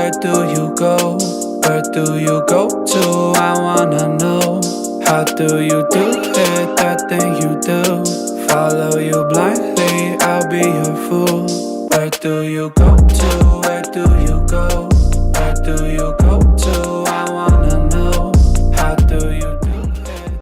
Where do you go? Where do you go to? I wanna know. How do you do it? That thing you do. Follow you blindly, I'll be your fool. Where do you go to? Where do you go? Where do you go to? I wanna know. How do you do it?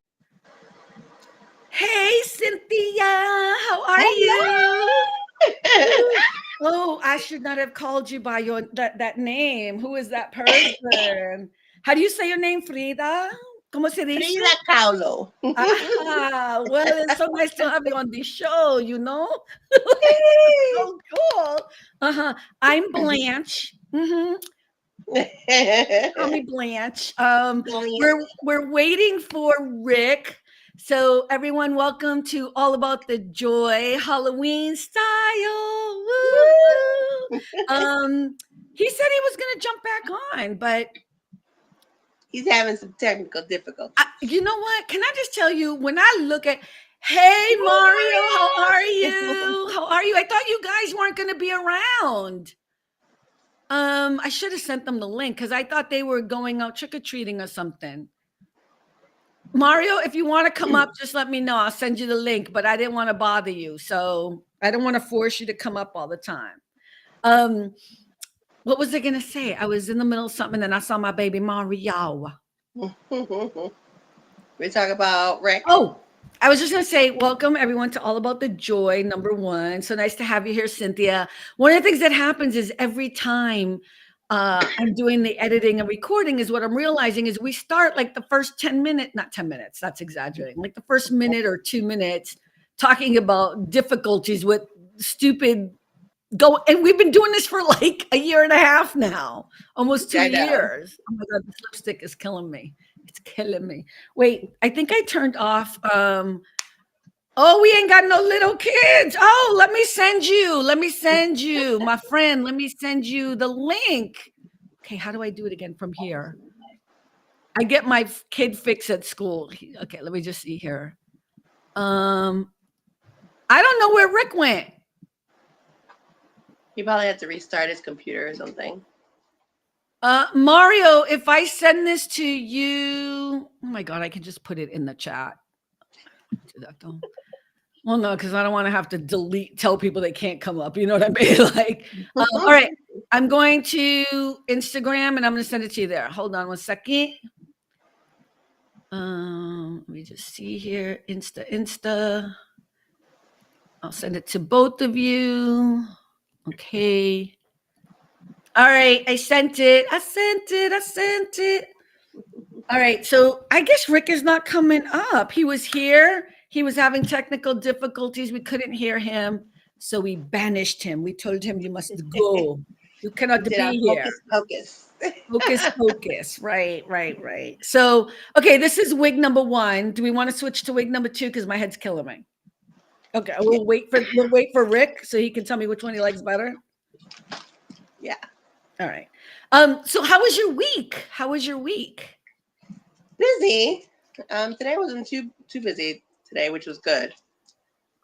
Hey, Cynthia, how are Hello. you? Oh, I should not have called you by that name. Who is that person? How do you say your name, Frida? ¿Cómo se dice? Frida Kahlo. Well, it's so nice to have you on the show, you know? So cool. I'm Blanche. Call me Blanche. We're waiting for Rick. So everyone, welcome to All About the Joy Halloween style. Woo! He said he was going to jump back on, but He's having some technical difficulties. you know what? Can I just tell you, when I look at, hey Mario, how are you? How are you? I thought you guys weren't going to be around. I should have sent them the link because I thought they were going out trick-or-treating or something. Mario, if you want to come up, just let me know. I'll send you the link, but I didn't want to bother you. So I don't want to force you to come up all the time. What was I going to say? I was in the middle of something and I saw my baby Mario. We talk about Rick. Oh, I was just going to say, welcome everyone to All About the Joy, #1. So nice to have you here, Cynthia. One of the things that happens is every time I'm doing the editing and recording is what I'm realizing is we start like the first 10 minutes, not 10 minutes, that's exaggerating, like the first minute or 2 minutes talking about difficulties with stupid and we've been doing this for like a year and a half now, almost 2 years. Oh my God, this lipstick is killing me. It's killing me. Wait, I think I turned off. Oh, we ain't got no little kids. Oh, let me send you, my friend. Let me send you the link. Okay, how do I do it again from here? I get my kid fix at school. Okay, let me just see here. I don't know where Rick went. He probably had to restart his computer or something. Mario, if I send this to you, oh my God, I can just put it in the chat. Do that though. Well, no, because I don't want to have to tell people they can't come up. You know what I mean? Like, all right, I'm going to Instagram and I'm going to send it to you there. Hold on one second. Let me just see here. Insta. I'll send it to both of you. Okay. All right, I sent it. All right, so I guess Rick is not coming up. He was here. He was having technical difficulties. We couldn't hear him, so we banished him. We told him, you must go. You cannot be here. Focus. Right. So, okay, this is wig #1. Do we want to switch to wig #2? Because my head's killing me. Okay, we'll wait for Rick so he can tell me which one he likes better. Yeah. All right. So how was your week? Busy. Today wasn't too busy today, which was good.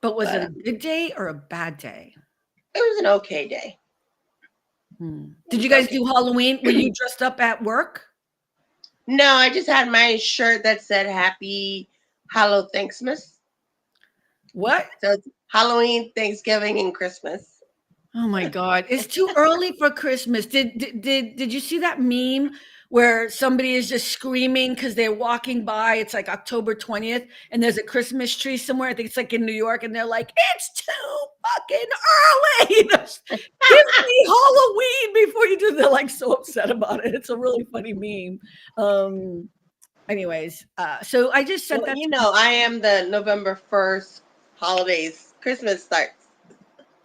But was it a good day or a bad day? It was an okay day. Did you guys do Halloween? Were you dressed up at work? No, I just had my shirt that said Happy Hallow Thanksmas. What? So it's Halloween, Thanksgiving, and Christmas. Oh my God. It's too early for Christmas. Did you see that meme where somebody is just screaming because they're walking by? It's like October 20th and there's a Christmas tree somewhere. I think it's like in New York. And they're like, it's too fucking early. Give me Halloween before you do. They're like so upset about it. It's a really funny meme. Anyways, so I just sent that. You know, I am the November 1st holidays. Christmas starts.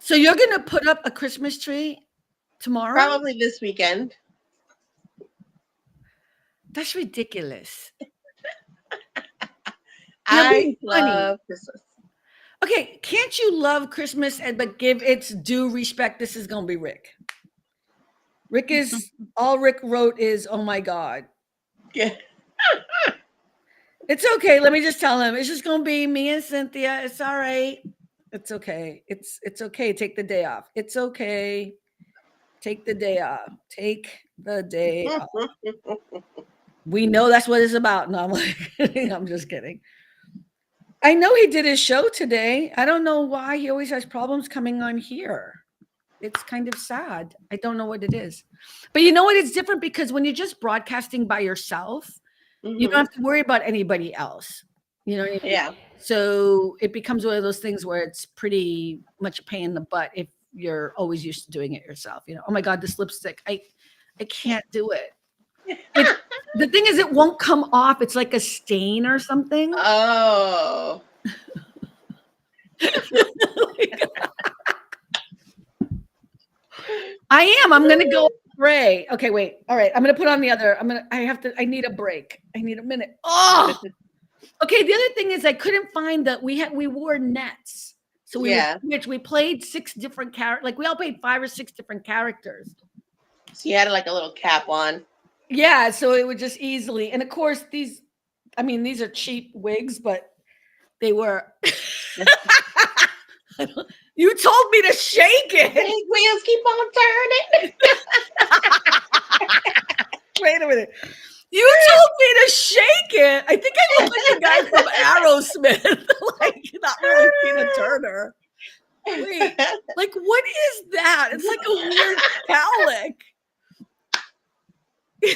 So you're going to put up a Christmas tree tomorrow? Probably this weekend. That's ridiculous. I love Christmas. Okay, can't you love Christmas but give its due respect? This is going to be Rick. All Rick wrote is, oh my God. Yeah. It's okay. Let me just tell him. It's just going to be me and Cynthia. It's all right. It's okay. It's okay. Take the day off. It's okay. Take the day off. Take The day off. We know that's what it's about. No, I'm like, I'm just kidding. I know he did his show today. I don't know why he always has problems coming on here. It's kind of sad. I don't know what it is. But you know what? It's different because when you're just broadcasting by yourself, you don't have to worry about anybody else. You know what I mean? Yeah. So it becomes one of those things where it's pretty much a pain in the butt if you're always used to doing it yourself. You know, oh my God, this lipstick, I can't do it. The thing is, it won't come off. It's like a stain or something. Oh. I am. I'm gonna go gray. Okay, wait. All right. I'm gonna put on the other. I need a break. I need a minute. Oh. Okay. The other thing is I couldn't find that we wore nets. So we played 6 different characters. Like we all played 5 or 6 different characters. So you had like a little cap on. Yeah, so it would just easily, and of course these are cheap wigs, but they were. You told me to shake it. These wheels keep on turning. Wait a minute. You told me to shake it. I think I look like the guy from Aerosmith, like not really Tina Turner. Wait, like what is that? It's like a weird phallic. Hey,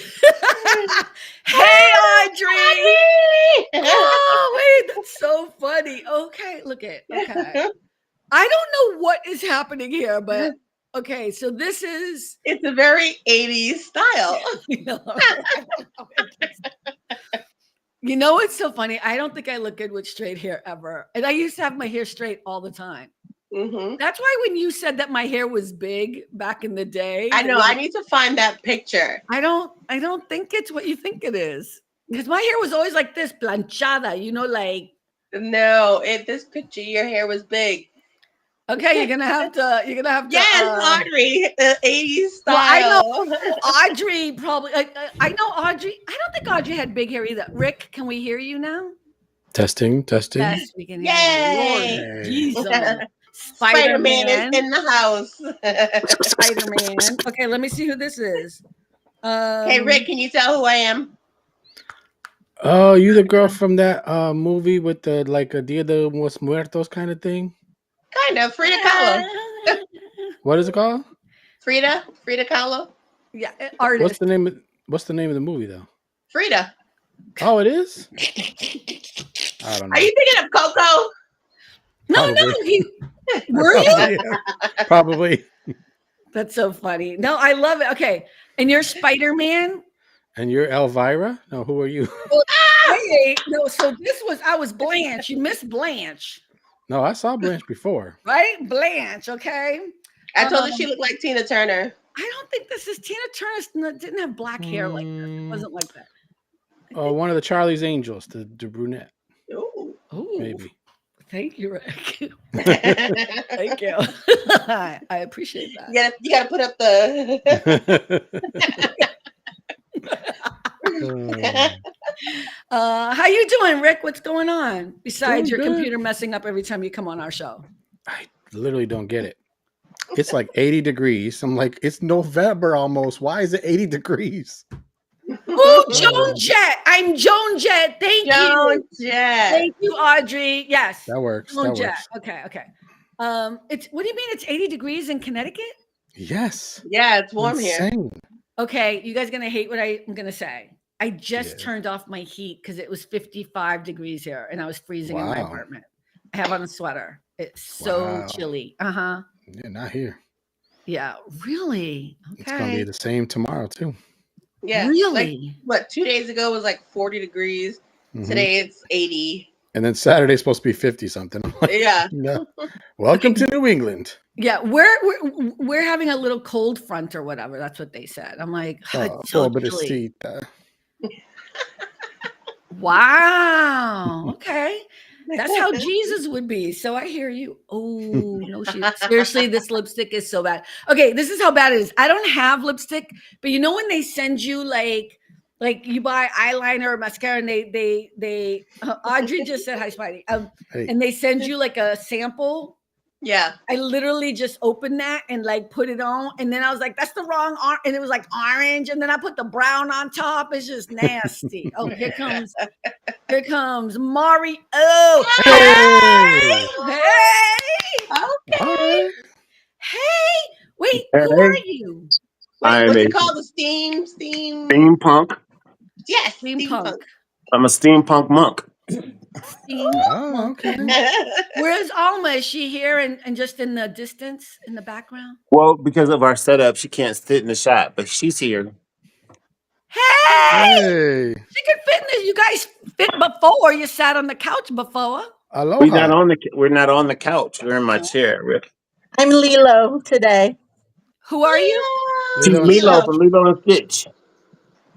Audrey! Oh, wait, that's so funny. Okay, look at okay. I don't know what is happening here, but okay, so this is it's a very 80s style. You know what's so funny? I don't think I look good with straight hair ever. And I used to have my hair straight all the time. Mm-hmm. That's why when you said that my hair was big back in the day, I know. I need to find that picture. I don't think it's what you think it is. Because my hair was always like this, planchada, you know, like. No, this picture, your hair was big. Okay, you're gonna have to. Yes, Audrey, 80s style. Well, I know Audrey probably. I know Audrey. I don't think Audrey had big hair either. Rick, can we hear you now? Testing. Yes, we can hear you. Lord Jesus. Spider-Man is in the house. Spider-Man. Okay, let me see who this is. Hey, Rick, can you tell who I am? Oh, you the girl from that movie with the like a Dia de los Muertos kind of thing? Kind of. Frida Kahlo. What is it called? Frida Kahlo. Yeah, artist. What's the name of the movie though? Frida. Oh, it is? I don't know. Are you thinking of Coco? No, were you? Probably. That's so funny. No, I love it. Okay. And you're Spider-Man? And you're Elvira? No, who are you? Well, wait, no, so I was Blanche. You missed Blanche. No, I saw Blanche before. Right? Blanche, okay. I told her she looked like Tina Turner. I don't think this is Tina Turner. Didn't have black hair like this. It wasn't like that. Oh, one of the Charlie's Angels, the brunette. Ooh. Maybe. Thank you, Rick. Thank you. I appreciate that. Yeah, you got to put up the. How you doing, Rick? What's going on? Besides your computer messing up every time you come on our show. I literally don't get it. It's like 80 degrees. I'm like, it's November almost. Why is it 80 degrees? Oh, Joan Jett. I'm Joan Jett. Thank you. Joan Jett. Thank you, Audrey. Yes. That works. Joan Jett. Okay. It's what do you mean it's 80 degrees in Connecticut? Yes. Yeah, it's warm here. Okay, you guys are gonna hate what I'm gonna say. I just turned off my heat because it was 55 degrees here and I was freezing in my apartment. I have on a sweater. It's so chilly. Yeah, not here. Yeah, really? Okay. It's gonna be the same tomorrow too. Yeah. Really? Like, 2 days ago was like 40 degrees. Mm-hmm. Today it's 80. And then Saturday's supposed to be 50 something. Like, yeah. No. Welcome to New England. Yeah, we're having a little cold front or whatever. That's what they said. I'm like, wow. Okay. That's how Jesus would be. So I hear you. Oh, no, seriously, this lipstick is so bad. Okay, this is how bad it is. I don't have lipstick, but you know when they send you like you buy eyeliner or mascara and they Audrey just said hi, Spidey. And they send you like a sample Yeah. I literally just opened that and like put it on, and then I was like, "That's the wrong and it was like orange, and then I put the brown on top. It's just nasty. Oh, here comes Mari. Oh, Hey. hey, All right. hey. Wait, who Hey, are you? Wait, I'm what's a it called? The steam. steampunk. Yes, Steampunk. steampunk. I'm a steampunk monk. Oh, Steampunk. okay. Where's Alma? Is she here and just in the distance in the background? Well, because of our setup, she can't sit in the shot, but she's here. Hey, Hey. she could fit in this. You guys fit before. You sat on the couch before. Aloha. We're not on the couch. We're in my chair. I'm Lilo today. Who are you? She's Lilo and Lilo Lilo. from Lilo and Stitch.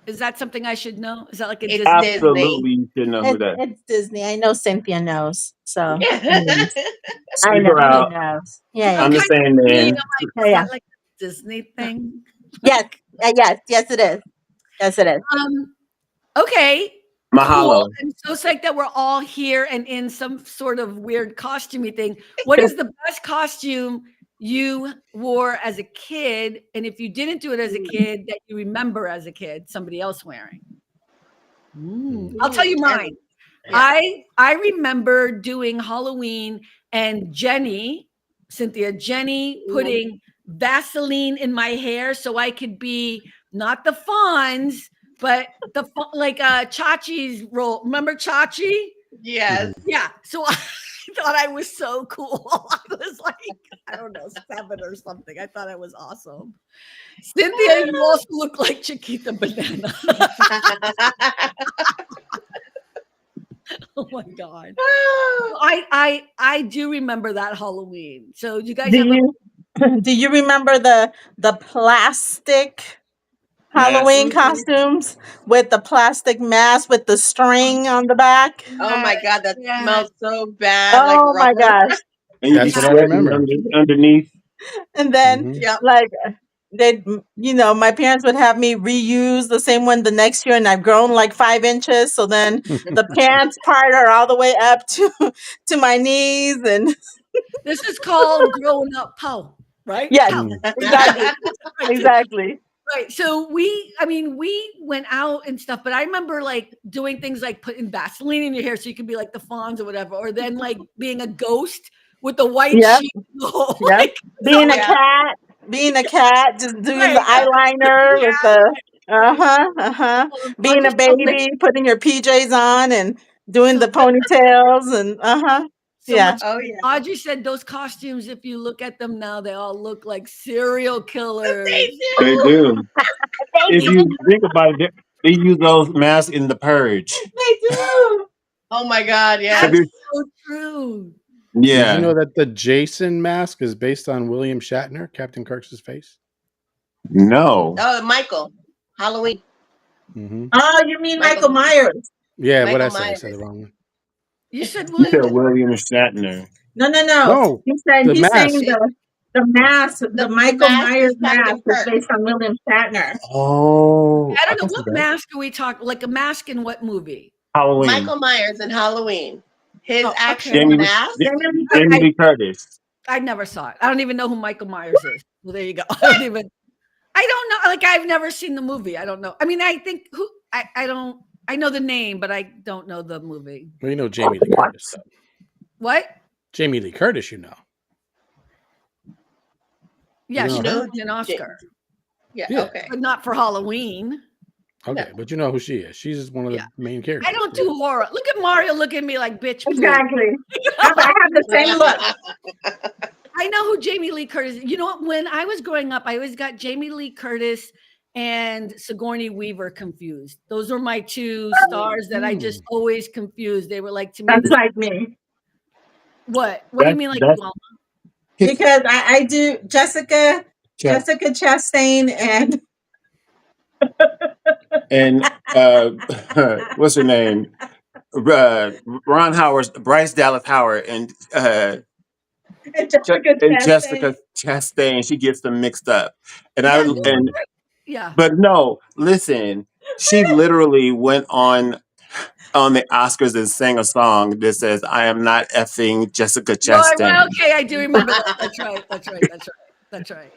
Is that something I should know? Is that like a It's Disney thing? Disney. Absolutely, you should know who that. It's Disney. I know Cynthia knows. So Yes. I Sleep know her she out. knows. I'm I'm the kind of same confused. man. I'm like, Yeah, is yeah. that like a Disney thing? Yes. Yes, it is. Yes, it is. Okay, cool. Mahalo. I'm so psyched that we're all here and in some sort of weird costumey thing. What is the best costume you wore as a kid? And if you didn't do it as a kid, that you remember as a kid, somebody else wearing? I'll tell you mine. Yeah. I remember doing Halloween and Jenny putting Vaseline in my hair so I could be not the Fonz, but like Chachi's role. Remember Chachi? Yes. Yeah. So I thought I was so cool. I was like, I don't know, 7 or something. I thought I was awesome. Cynthia, you also look like Chiquita Banana. Oh my God. I do remember that Halloween. So you guys Do have you do you remember the plastic Mask. Halloween costumes with the plastic mask with the string on the back? Oh my God, that yeah. smells so bad, like Oh my rubber. gosh. And you be That's what I sweating remember. underneath. And then Mhm. Yep. like my parents would have me reuse the same one the next year, and I've grown like 5 inches. So then the pants part are all the way up to my knees, and This is called growing up Pow, right? yes, Pow. Mm. exactly, Right. exactly. Right. So we went out and stuff, but I remember like doing things like putting Vaseline in your hair so you could be like the Fonz or whatever, or then like being a ghost with the white Yep, sheet. yep. Like, Being a Yeah. cat, just doing the right. eyeliner with the I'll Being a just tell baby, putting your PJs on and doing so the ponytails and so yeah. much. Oh yeah. Audrey said those costumes, if you look at them now, they all look like serial killers. They They do. do. Thank If you. you think about it, they use those masks in The Purge. They do. Oh my God, Have That's yes. you? so true. Did you Yeah. know that the Jason mask is based on William Shatner, Captain Kirk's face? No. Oh, Michael. Halloween. Mm-hmm. Oh, you mean Michael Michael Myers? Yeah, what I Michael say? I Myers. said the wrong one. You said You said William. William Shatner. No. No, the He's saying mask. the mask, the The Michael mask Myers is mask Captain is Kirk. based on William Shatner. Oh, I I don't can know see what that. mask are we talking. Like a mask in what movie? Halloween. Michael Myers in Halloween. His Oh, okay. actual Jamie, mask. Jamie Lee Jamie Curtis. Lee Curtis. I never saw it. I don't even know who Michael Myers is. Well, there you go. I don't know. Like I've never seen the movie. I don't know. I mean, I think I don't. I know the name, but I don't know the movie. Well, you know Jamie Lee Curtis. Though. What? Jamie Lee Curtis, you know. Yeah, You she know her? won an Oscar, Yeah. Yeah. Okay. but not for Halloween. Okay, but you know who she is. She's one of the Yeah. main characters. I don't do horror. Look at Mario. Look at me like bitch. Please. Exactly. I have the same look. I know who Jamie Lee Curtis is. You know what? When I was growing up, I always got Jamie Lee Curtis and Sigourney Weaver confused. Those were my two stars that I just always confused. They were like to me. That's like me. What? What do you mean like That's- you all? Because I do Jessica Chastain and what's her name? Ron Howard, Bryce Dallas Howard, and Jessica Chastain. She gets them mixed up, and Yeah, I they were and great. Yeah. but no, listen. She literally went on on the Oscars and sang a song that says, "I am not effing Jessica Well, Chastain." okay, I do remember that. That's right. That's right.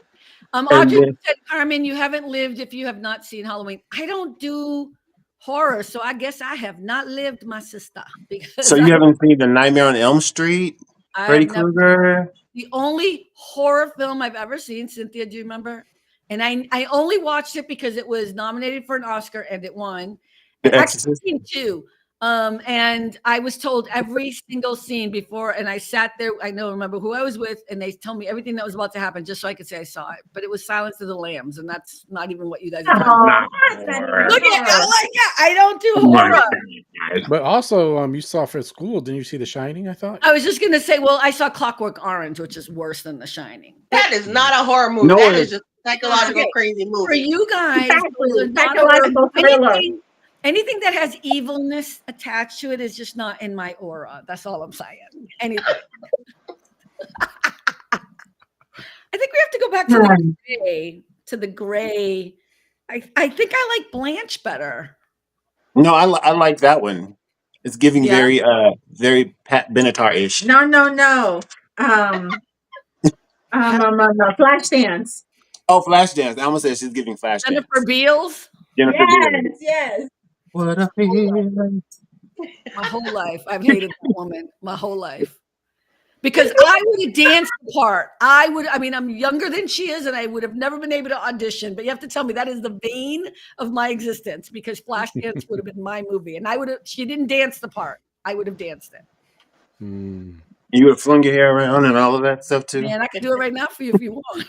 And Audrey then, said, Carmen, you haven't lived if you have not seen Halloween. I don't do horror, so I guess I have not lived, my sister, so because you haven't seen The Nightmare on Elm Street, I Freddy have never. Krueger? The only horror film I've ever seen, Cynthia, do you remember? And I only watched it because it was nominated for an Oscar and it won. The And actually, Exorcist? seen two. And I was told every single scene before, and I sat there. I remember who I was with, and they told me everything that was about to happen just so I could say I saw it. But it was Silence of the Lambs, and that's not even what you guys are talking about. Look at I don't do horror. But also, you saw for school, didn't you see The Shining? I thought. I was just gonna say, well, I saw Clockwork Orange, which is worse than The Shining. That is not a horror movie. No, That it- is just a psychological crazy For movie. you guys, Exactly. those are not Psychological thriller. anything that has evilness attached to it is just not in my aura. That's all I'm saying. Anything. I think we have to go back to the gray. I think I like Blanche better. No, I like that one. It's giving Yeah. very Pat Benatar-ish. No. Flashdance. Oh, Flashdance. I almost said she's giving Flashdance. Jennifer Beals. Jennifer Beals. Yes. What a feeling. My whole life, I've hated that woman. My whole life. Because I would have danced the part. I'm younger than she is, and I would have never been able to audition. But you have to tell me that is the vein of my existence because Flashdance would have been my movie. And she didn't dance the part. I would have danced it. You would have flung your hair around and all of that stuff too? Man, I can do it right now for you if you want.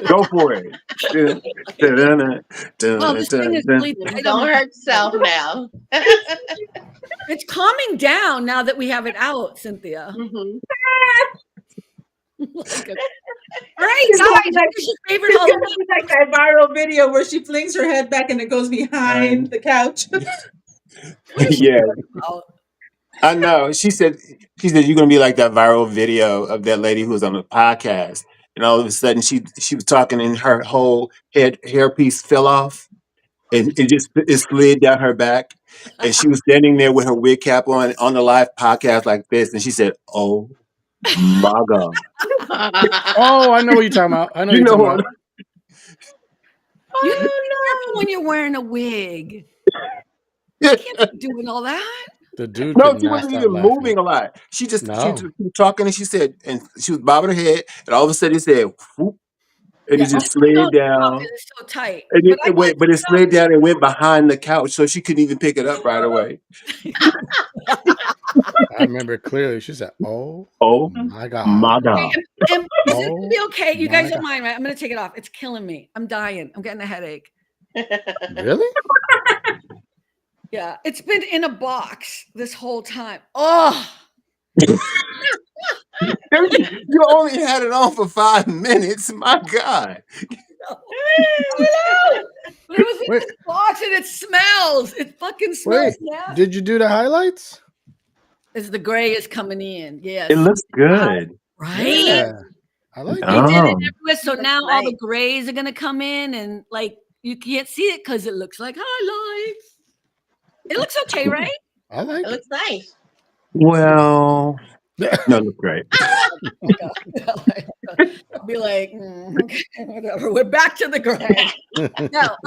Go for it. Well, this thing is bleeding. Don't hurt yourself now. It's calming down now that we have it out, Cynthia. Mm-hmm. All right, guys, what's your favorite Halloween? It's like that viral video where she flings her head back and it goes behind the couch. Yeah. I know. She said you're gonna be like that viral video of that lady who was on the podcast, and all of a sudden she was talking and her whole hairpiece fell off, and it slid down her back, and she was standing there with her wig cap on the live podcast like this, and she said, "Oh my God." Oh, I know what you're talking about. I know You what you're know talking what? about. You have to be careful when you're wearing a wig. You can't be doing all that. The dude. No, could she not wasn't stop even laughing. moving a lot. She was talking, and she said, and she was bobbing her head, and all of a sudden it said, whoop, and it just slid down. It's so tight. And it slid down and went behind the couch, so she couldn't even pick it up right away. I remember clearly. She said, "Oh my God, my God." And is it gonna be okay? You guys my don't mind, right? I'm gonna take it off. It's killing me. I'm dying. I'm getting a headache. Really? Yeah, it's been in a box this whole time. Oh, You only had it on for 5 minutes. My God. I know. But it was in this box and it smells. It fucking smells now. Did you do the highlights? As the gray is coming in. Yes. It looks good. Right? Yeah, I like They it. did it Oh. everywhere. So now all the grays are gonna come in and like you can't see it because it looks like highlights. It looks okay, right? I like It it. looks nice. Well, no, it looks great. I'll be like, okay, whatever. We're back to the gray. No,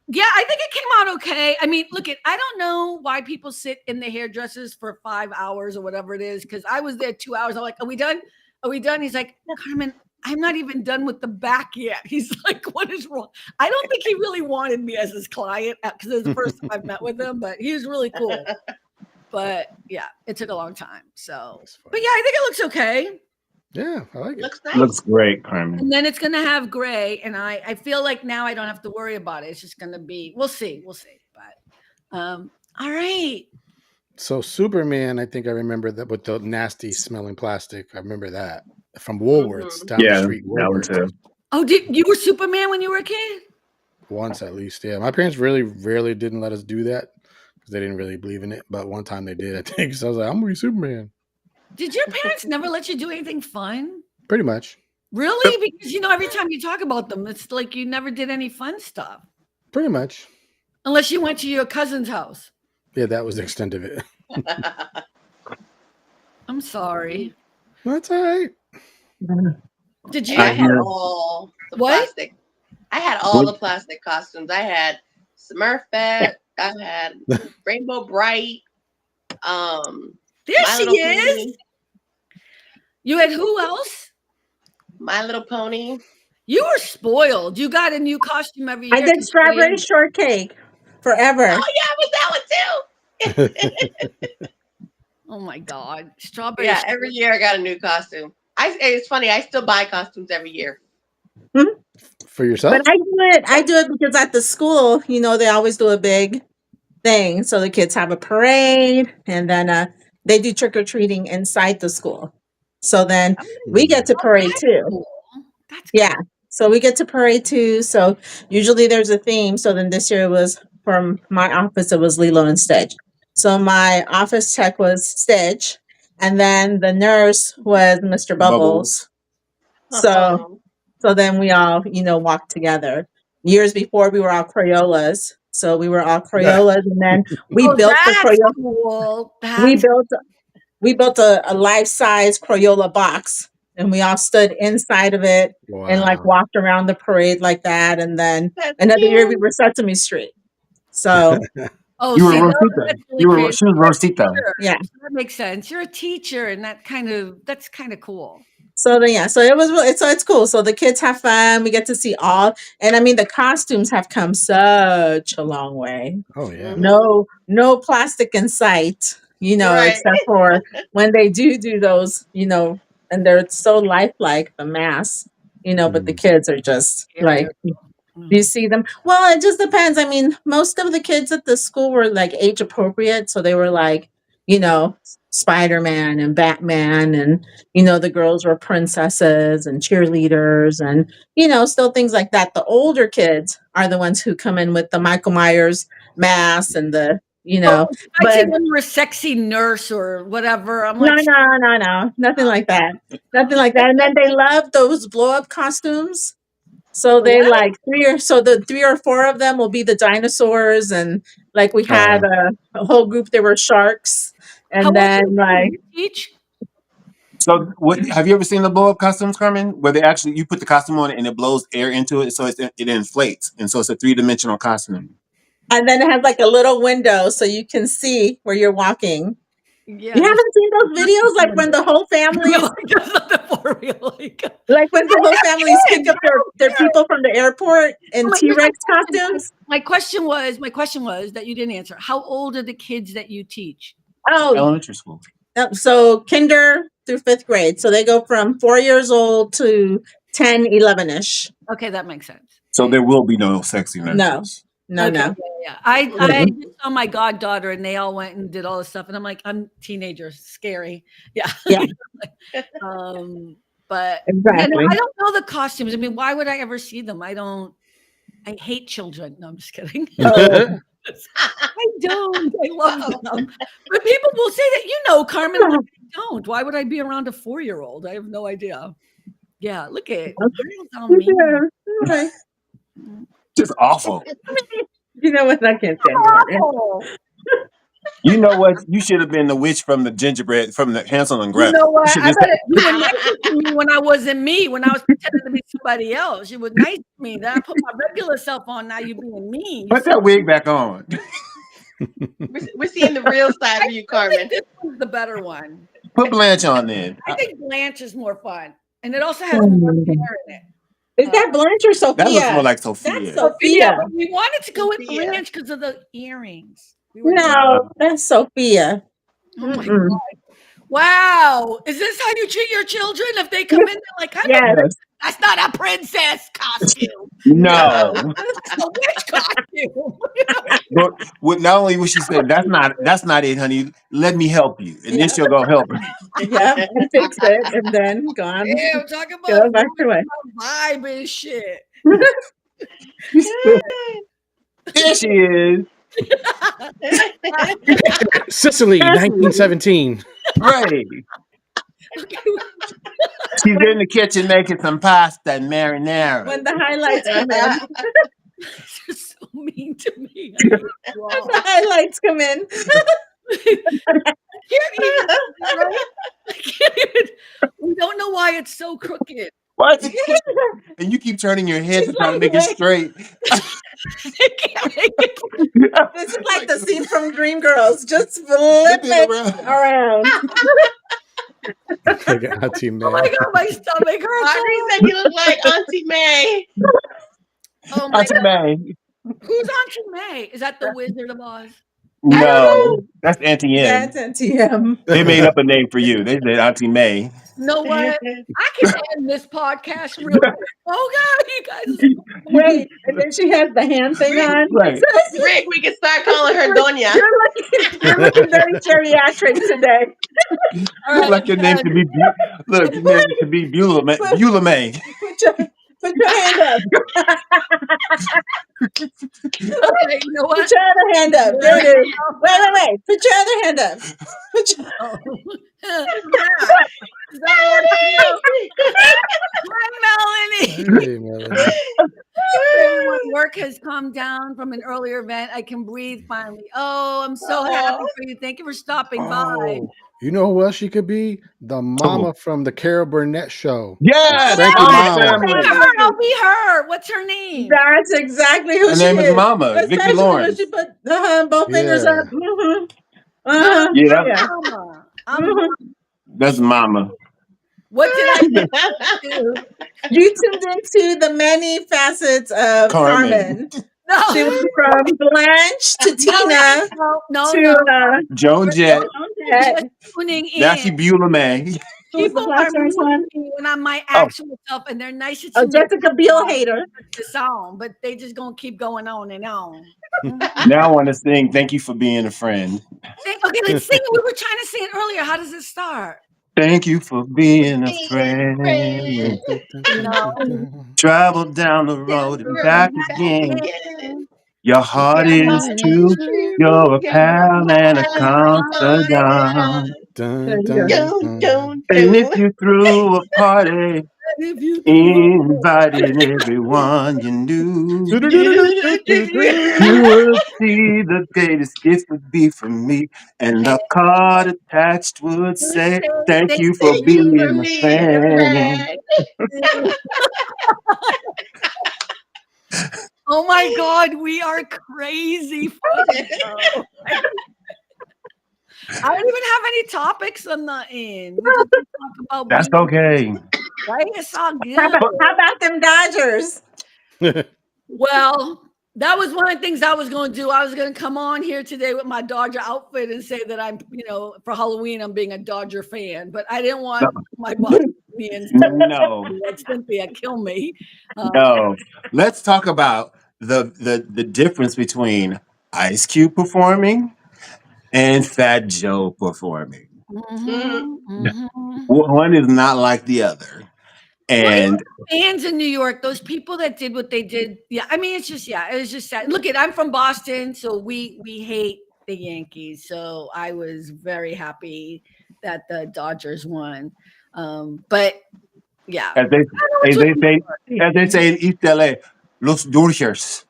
yeah, I think it came out okay. I mean, look, I don't know why people sit in the hairdressers for 5 hours or whatever it is, because I was there 2 hours. I'm like, are we done? Are we done? He's like, Carmen, I'm not even done with the back yet. He's like, what is wrong? I don't think he really wanted me as his client because it's the first time I've met with him, but he was really cool. But yeah, it took a long time. So, but yeah, I think it looks okay. Yeah, I like it. Looks nice. Looks great, Carmen. And then it's going to have gray. And I feel like now I don't have to worry about it. It's just going to be, we'll see. But all right. So Superman, I think I remember that with the nasty smelling plastic. I remember that from Woolworths down the street. That one Woolworths. too. Oh, you were Superman when you were a kid? Once at least, yeah. My parents really rarely didn't let us do that because they didn't really believe in it. But one time they did, I think. So I was like, I'm gonna be Superman. Did your parents never let you do anything fun? Pretty much. Really? Because every time you talk about them, it's like you never did any fun stuff. Pretty much. Unless you went to your cousin's house. Yeah, that was the extent of it. I'm sorry. That's all right. Did Hey, I you? had all the What? plastic. I had all the plastic costumes. I had Smurfette. I had Rainbow Bright. There My she Little is. Pony. You had who else? My Little Pony. You were spoiled. You got a new costume every I year. did strawberry shortcake forever. Oh yeah, I was that one too. Oh my God. Strawberry. Yeah, every year I got a new costume. It's funny. I still buy costumes every year. For yourself? But I do it because at the school, they always do a big thing. So the kids have a parade and then they do trick or treating inside the school. So then we get to parade That's too. cool. That's Yeah. So we get to parade too. So usually there's a theme. So then this year it was from my office, it was Lilo and Stitch. So my office tech was Stitch. And then the nurse was Mr. Bubbles. So Oh, so then we all, walked together. Years before we were all Crayolas. So we were all Crayolas and then we Oh, built the that's Crayola. cool. We That's built we built a life-size Crayola box and we all stood inside of it and like Wow. walked around the parade like that. And then that's another year we cute. were Sesame Street. So oh, You were see, Rosita. that's really creative. She was Rosita. Sure. yeah. That makes sense. You're a teacher, and that's kind of cool. So then so it was really so it's cool. So the kids have fun. We get to see all and I mean the costumes have come such a long way. Oh yeah. No plastic in sight, Right. except for when they do those, and they're so lifelike, the masks, but the kids are just Yeah, like, do you see them? Well, it just depends. I mean, most of the kids at the school were like age appropriate. So they were like, Spider-Man and Batman and, the girls were princesses and cheerleaders and, still things like that. The older kids are the ones who come in with the Michael Myers mask and the, I but see when you're a sexy nurse or whatever. I'm no, like, no, nothing like that. Nothing like that. And then they love those blow-up costumes. So they what? like the 3 or 4 of them will be the dinosaurs and like we had a whole group, there were sharks. How And old then are like you teach? So, have you ever seen the blow up costumes, Carmen? Where they actually you put the costume on and it blows air into it, so it inflates, and so it's a 3-dimensional costume. and then it has like a little window so you can see where you're walking. Yeah, You haven't seen those videos like when the whole families no, that's not the for real. like when the whole families pick up their Yeah. people from the airport in Here's T-Rex my question. costumes? My question was that you didn't answer. How old are the kids that you teach? Oh, Elementary school. so kinder through 5th grade. So they go from 4 years old to 10, 11-ish. Okay, that makes sense. So there will be no sexy nurses. No. Okay, yeah. I just saw my goddaughter and they all went and did all this stuff, and I'm like, I'm teenagers, scary. Yeah. Yeah. But Exactly. I don't know the costumes. I mean, why would I ever see them? I hate children. No, I'm just kidding. Oh. I don't. I love them. But people will say that, Carmen, I'm like, I don't. Why would I be around a 4-year-old? I have no idea. Yeah, look at it. On me. Yeah. Okay. Just awful. You know what? I can't say anymore. Oh, You know what? You should have been the witch from the gingerbread, from the Hansel and you Gretel. know what? You I should bet you were nice to me when I wasn't me, when I was pretending to be somebody else. You were nice to me. Then I put my regular self on. Now you're being mean. put that wig back on. We're seeing the real side of you, Carmen. This one's the better one. Put Blanche on then. I think Blanche is more fun. And it also has more hair in it. Is that Blanche or Sophia? That looks more like Sophia. That's Sophia. But we wanted to go with Sophia. Blanche because of the earrings. We were No, that's Sophia. Oh my Mm-mm. God. Wow. Is this how you treat your children? If they come in, they're like, Yes. that's not a princess costume. No. That's a witch costume. But not only was she saying that's not it, honey. Let me help you, and then she'll go help her. Yeah, and fix it, and then gone. Yeah, I'm talking Go about back to it. vibe and shit. There she is. Sicily, 1917. Right. She's in the kitchen making some pasta and marinara. When the highlights come in. Just so mean. listening to me. I know you all. The highlights come in. Can't even, right? I can't even. We don't know why it's so crooked. Why is it crooked? And you keep turning your head to try to make it straight. I can't make it. This is like the scene from Dreamgirls. Just flip it around. Like Auntie May. Oh my god, my stomach hurts. Audrey said you look like Auntie May. Oh my Auntie god. May. Who's Auntie May? Is that the Wizard of Oz? No, that's Auntie M. That's NTM. They made up a name for you. They said Auntie May. Know what? I can end this podcast real quick. Oh god, you guys. Wait, and then she has the hand thing on. Right. Rick, we can start calling her Doña. You're looking very geriatric today. All right, Like your name should be look, your name should be Beulah May. Beulah May. Put your hand up. okay, you know what? Put your other hand up. There it is. Wait. Put your other hand up. Put your... Is that Hi, Melanie. Hey, Melanie. Everyone, work has come down from an earlier event. I can breathe finally. Oh, I'm so happy for you. Thank you for stopping by. Oh, you know who else she could be? The mama from the Carol Burnett show. Yes, Thank you, Mama Mama. family. I'll be her. What's her name? That's exactly who Her she name is Mama, That's Vicki actually Lawrence. She put both fingers Yeah. up. Mm-hmm. Uh-huh. Yeah, Mama. that's Mama. What did I do? You tuned into the many facets of Carmen. No. She went from Blanche to Tina No. to Joan Jett. Jet. Tuning in. Now she Beulah May. Who's the People are Blackstone's one? moving me when I'm my actual self, and they're nicer to Oh, me. Jessica Biel hater. The song, but they just gonna keep going on and on. Now I want to sing "Thank You for Being a Friend." Okay, let's sing it. We were trying to sing it earlier. How does it start? Thank you for being a friend. Travel down the road and back again. Your heart is true. You're a pal and a confidant. Dun, dun, dun. And if you threw a party, invited everyone you knew, you would see the greatest gift would be from me. And the card attached would say, thank you for being a friend. Oh my God, we are crazy. I don't even have any topics on the end. We just talk about That's okay. right? It's all good. How about them Dodgers? Well, that was one of the things I was going to do. I was going to come on here today with my Dodger outfit and say that I'm, for Halloween, I'm being a Dodger fan, but I didn't want my Bostonians No. let Cynthia kill me. No. Let's talk about the difference between Ice Cube performing and Fat Joe performing. One is not like the other. And fans in New York, those people that did what they did, I mean, it was just sad. Look, I'm from Boston, so we hate the Yankees. So I was very happy that the Dodgers won. But yeah, as they say in East LA, Los Dodgers.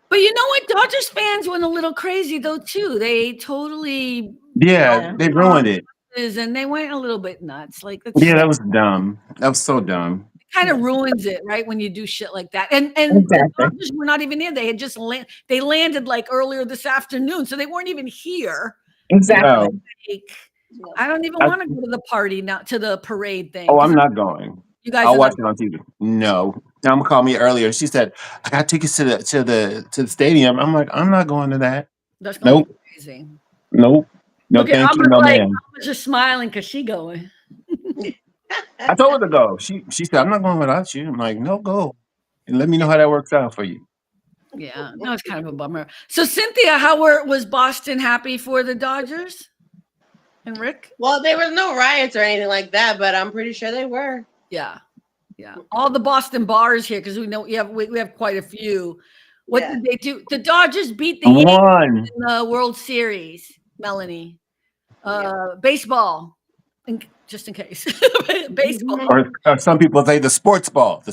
But you know what? Dodgers fans went a little crazy though too. They totally they ruined it. And they went a little bit nuts. That was dumb. That was so dumb. It kind of ruins it, right? When you do shit like that. And the Dodgers were not even there. They had just they landed like earlier this afternoon, so they weren't even here. Exactly. I don't even want to go to the party now, to the parade thing. Oh, I'm not going. You guys, I'll watch it on TV. No, Mom called me earlier. She said I got tickets to the stadium. I'm like, I'm not going to that. That's gonna be crazy. Nope. No, thank you, no ma'am. I was just smiling because she going. I told her to go. She said, I'm not going without you. I'm like, no, go. And let me know how that works out for you. Yeah, no, it's kind of a bummer. So Cynthia, was Boston happy for the Dodgers? And Rick? Well, there was no riots or anything like that, but I'm pretty sure they were. Yeah. All the Boston bars here, because we know we have quite a few. What did they do? The Dodgers beat the Yankees in the World Series, Melanie. Baseball, just in case. Baseball. Or some people say the sports ball.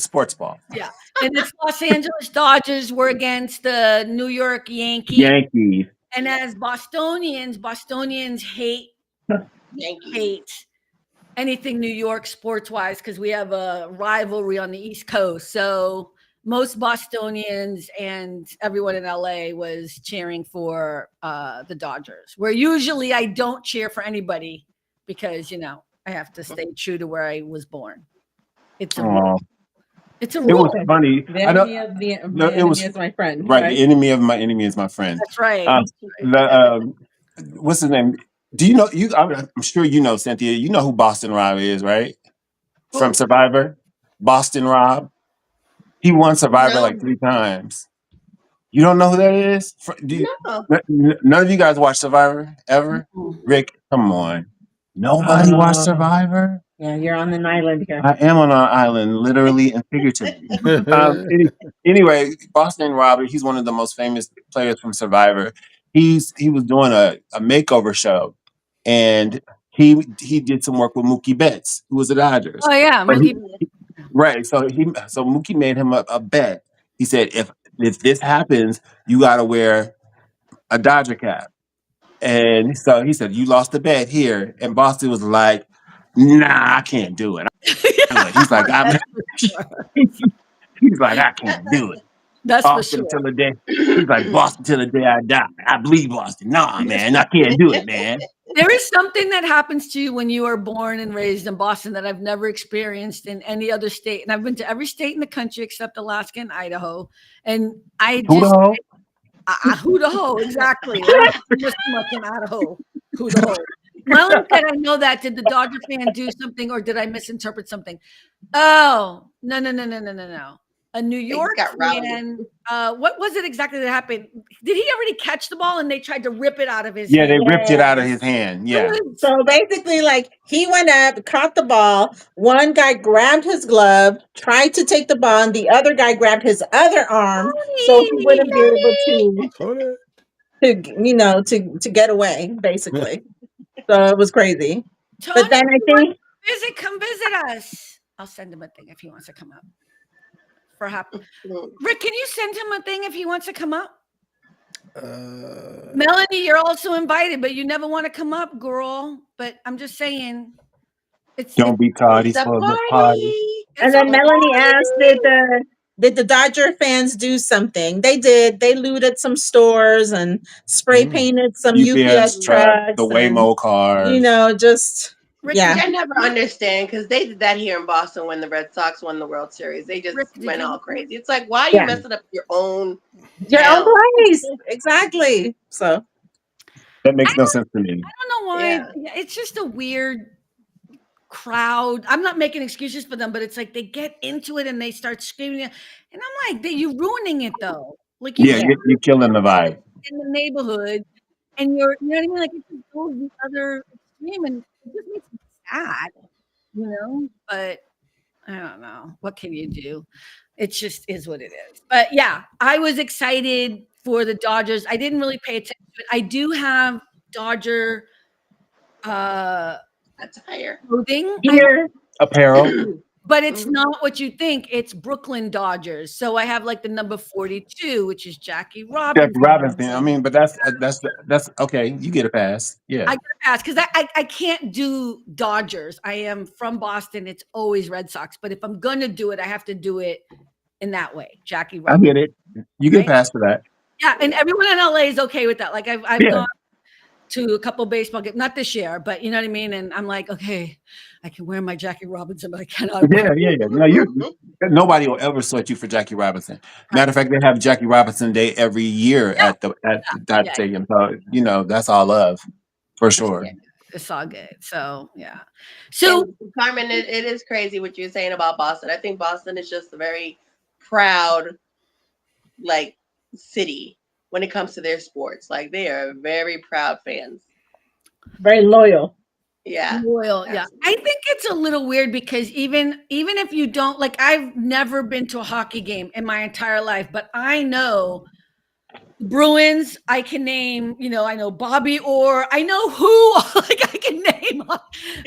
Yeah. And it's Los Angeles Dodgers were against the New York Yankees. Yankees. And as Bostonians hate Yankees. anything New York sports wise because we have a rivalry on the East Coast. So most Bostonians and everyone in LA was cheering for the Dodgers. Where usually I don't cheer for anybody because I have to stay true to where I was born. It's a rule. It's a It rule. was funny. The I don't. enemy of the No, my it enemy was is my friend. right. Right? The enemy of my enemy is my friend. That's right. What's his name? Do you know? I'm sure you know, Cynthia. You know who Boston Rob is, right? From Who? Survivor. Boston Rob. He won Survivor No. like 3 times. You don't know who that is? No. None of you guys watch Survivor ever? Rick, come on. Nobody watched Survivor? Yeah, you're on an island here. I am on an island, literally and figuratively. Anyway, Boston Robert, he's one of the most famous players from Survivor. He was doing a makeover show, and he did some work with Mookie Betts, who was the Dodgers. Oh yeah, But Mookie. right, so Mookie made him a bet. He said, if this happens, you got to wear a Dodger cap. And so he said, you lost the bet here. And Boston was like, nah, I can't do it. He's like, he's like, I can't do it. That's for Boston sure. till the day. He's like, Boston till the day I die. I bleed Boston. Nah, man, I can't do it, man. There is something that happens to you when you are born and raised in Boston that I've never experienced in any other state. And I've been to every state in the country except Alaska and Idaho. And I just who the ho, exactly. I'm just much in Idaho. Who the ho. Melanie said, I know that. Did the Dodger fan do something or did I misinterpret something? Oh, no. A New York fan. What was it exactly that happened? Did he already catch the ball and they tried to rip it out of his hand? Yeah, they ripped it out of his hand. Yeah. So basically, like, he went up, caught the ball. One guy grabbed his glove, tried to take the ball, and the other guy grabbed his other arm, so he wouldn't be able to get away. Basically, so it was crazy. Tony, but then I think come visit us. I'll send him a thing if he wants to come up. Rick, can you send him a thing if he wants to come up? Melanie, you're also invited, but you never want to come up, girl. But I'm just saying, don't be caught. He's supposed to party. And then Melanie asked, did the Dodger fans do something? They did. They looted some stores and spray painted some UPS trucks, the Waymo cars. Just. Rick, I never understand because they did that here in Boston when the Red Sox won the World Series. They just went all crazy. It's like, why are you messing up your own place? Exactly. So that makes no sense to me. I don't know why. Yeah. It's just a weird crowd. I'm not making excuses for them, but it's like they get into it and they start screaming. And I'm like, you're ruining it though. Like you're killing the vibe in the neighborhood, and you know what I mean? Like it just goes the other extreme, and it just makes me sad, But I don't know. What can you do? It just is what it is. But yeah, I was excited for the Dodgers. I didn't really pay attention to it. I do have Dodger attire, clothing, apparel. But it's not what you think. It's Brooklyn Dodgers. So I have like the number 42, which is Jackie Robinson. I mean, but that's okay. You get a pass. Yeah, I get a pass because I can't do Dodgers. I am from Boston. It's always Red Sox. But if I'm gonna do it, I have to do it in that way. Jackie Robinson. I get it. You get a pass for that. Yeah, and everyone in LA is okay with that. Like I've gone to a couple baseball games, not this year, but you know what I mean? And I'm like, okay, I can wear my Jackie Robinson, but I cannot. Yeah. No, nobody will ever sweat you for Jackie Robinson. Matter of fact, they have Jackie Robinson Day every year at that stadium. So, that's all love for sure. It's all good. So, yeah. So, Carmen, it is crazy what you're saying about Boston. I think Boston is just a very proud, city when it comes to their sports. Like, they are very proud fans. Very loyal. Yeah. Loyal. Yeah. I think it's a little weird because even if you don't, I've never been to a hockey game in my entire life, but I know Bruins. I can name, I know Bobby Orr. I know who, I can name game.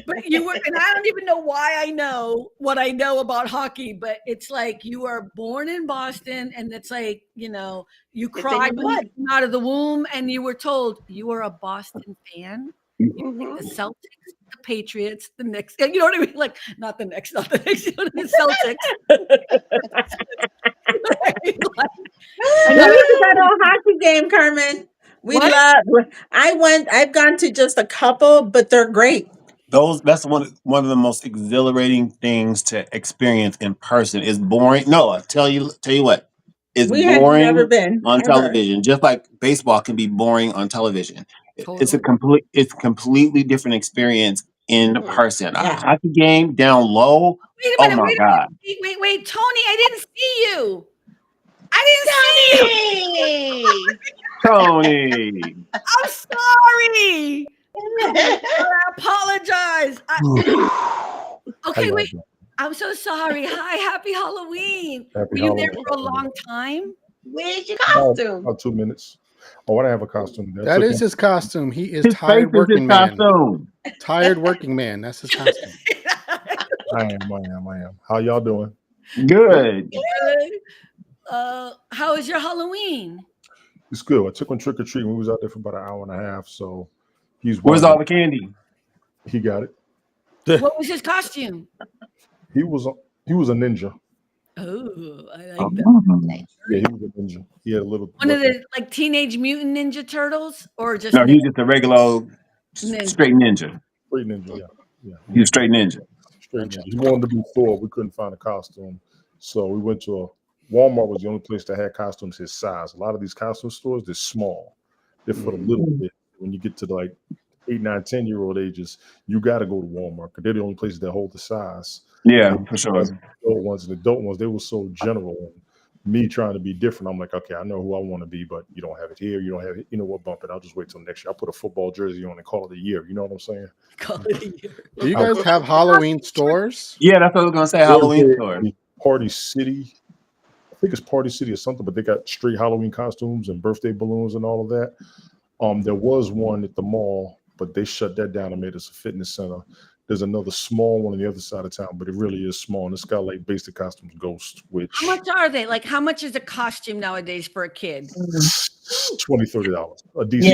But you were, and I don't even know why I know what I know about hockey, but it's like you were born in Boston, and it's like, you know, you cried when you came out of the womb, and you were told you were a Boston fan. You like the Celtics, the Patriots, the Knicks. You know what I mean? Like, not the Knicks, you know, the Celtics. And I used to go to a hockey game, Carmen. I've gone to just a couple, but they're great. That's one of the most exhilarating things to experience in person. It's boring. No, I tell you what. It's Had never boring been on ever. television. Just like baseball can be boring on television. It's a completely different experience in person. A hockey game down low. Wait a minute, oh my God. Wait, Tony, I didn't see you. I didn't see you. Tony. I'm sorry. I apologize. Okay, wait. I'm so sorry. Hi, happy Halloween. Were you there for a long time? Where's your costume? About 2 minutes. Oh, I don't have a costume. That is his costume. He is His tired working man. Costume. Tired working man. That's his costume. I am. How y'all doing? Good. How was your Halloween? It's good. I took him trick or treating. We was out there for about an hour and a half. So where's all the candy? He got it. What was his costume? He was a ninja. Oh, I like that. Yeah, he was a ninja. He had a little one of the like Teenage Mutant Ninja Turtles, or just no? He's just a regular straight ninja. Straight ninja. Yeah. He's a straight ninja. Straight ninja. He wanted to be Thor. We couldn't find a costume, so we went to Walmart. Was the only place that had costumes his size. A lot of these costume stores, they're small. They're for the little bit. When you get to like 8, 9, 10-year-old ages, you got to go to Walmart because they're the only places that hold the size. Yeah, for sure. The adult ones, they were so general. And me trying to be different, I'm like, okay, I know who I want to be, but you don't have it here. You don't have it. You know what? Bump it. I'll just wait till next year. I'll put a football jersey on and call it a year. You know what I'm saying? Call it a year. Do you guys have Halloween stores? Yeah, that's what I was gonna say. Halloween store. Party City. I think it's Party City or something, but they got straight Halloween costumes and birthday balloons and all of that. There was one at the mall, but they shut that down and made us a fitness center. There's another small one on the other side of town, but it really is small. And it's got like basic costumes, Ghost, Witch. How much are they? Like, how much is a costume nowadays for a kid? $20, $30. A decent.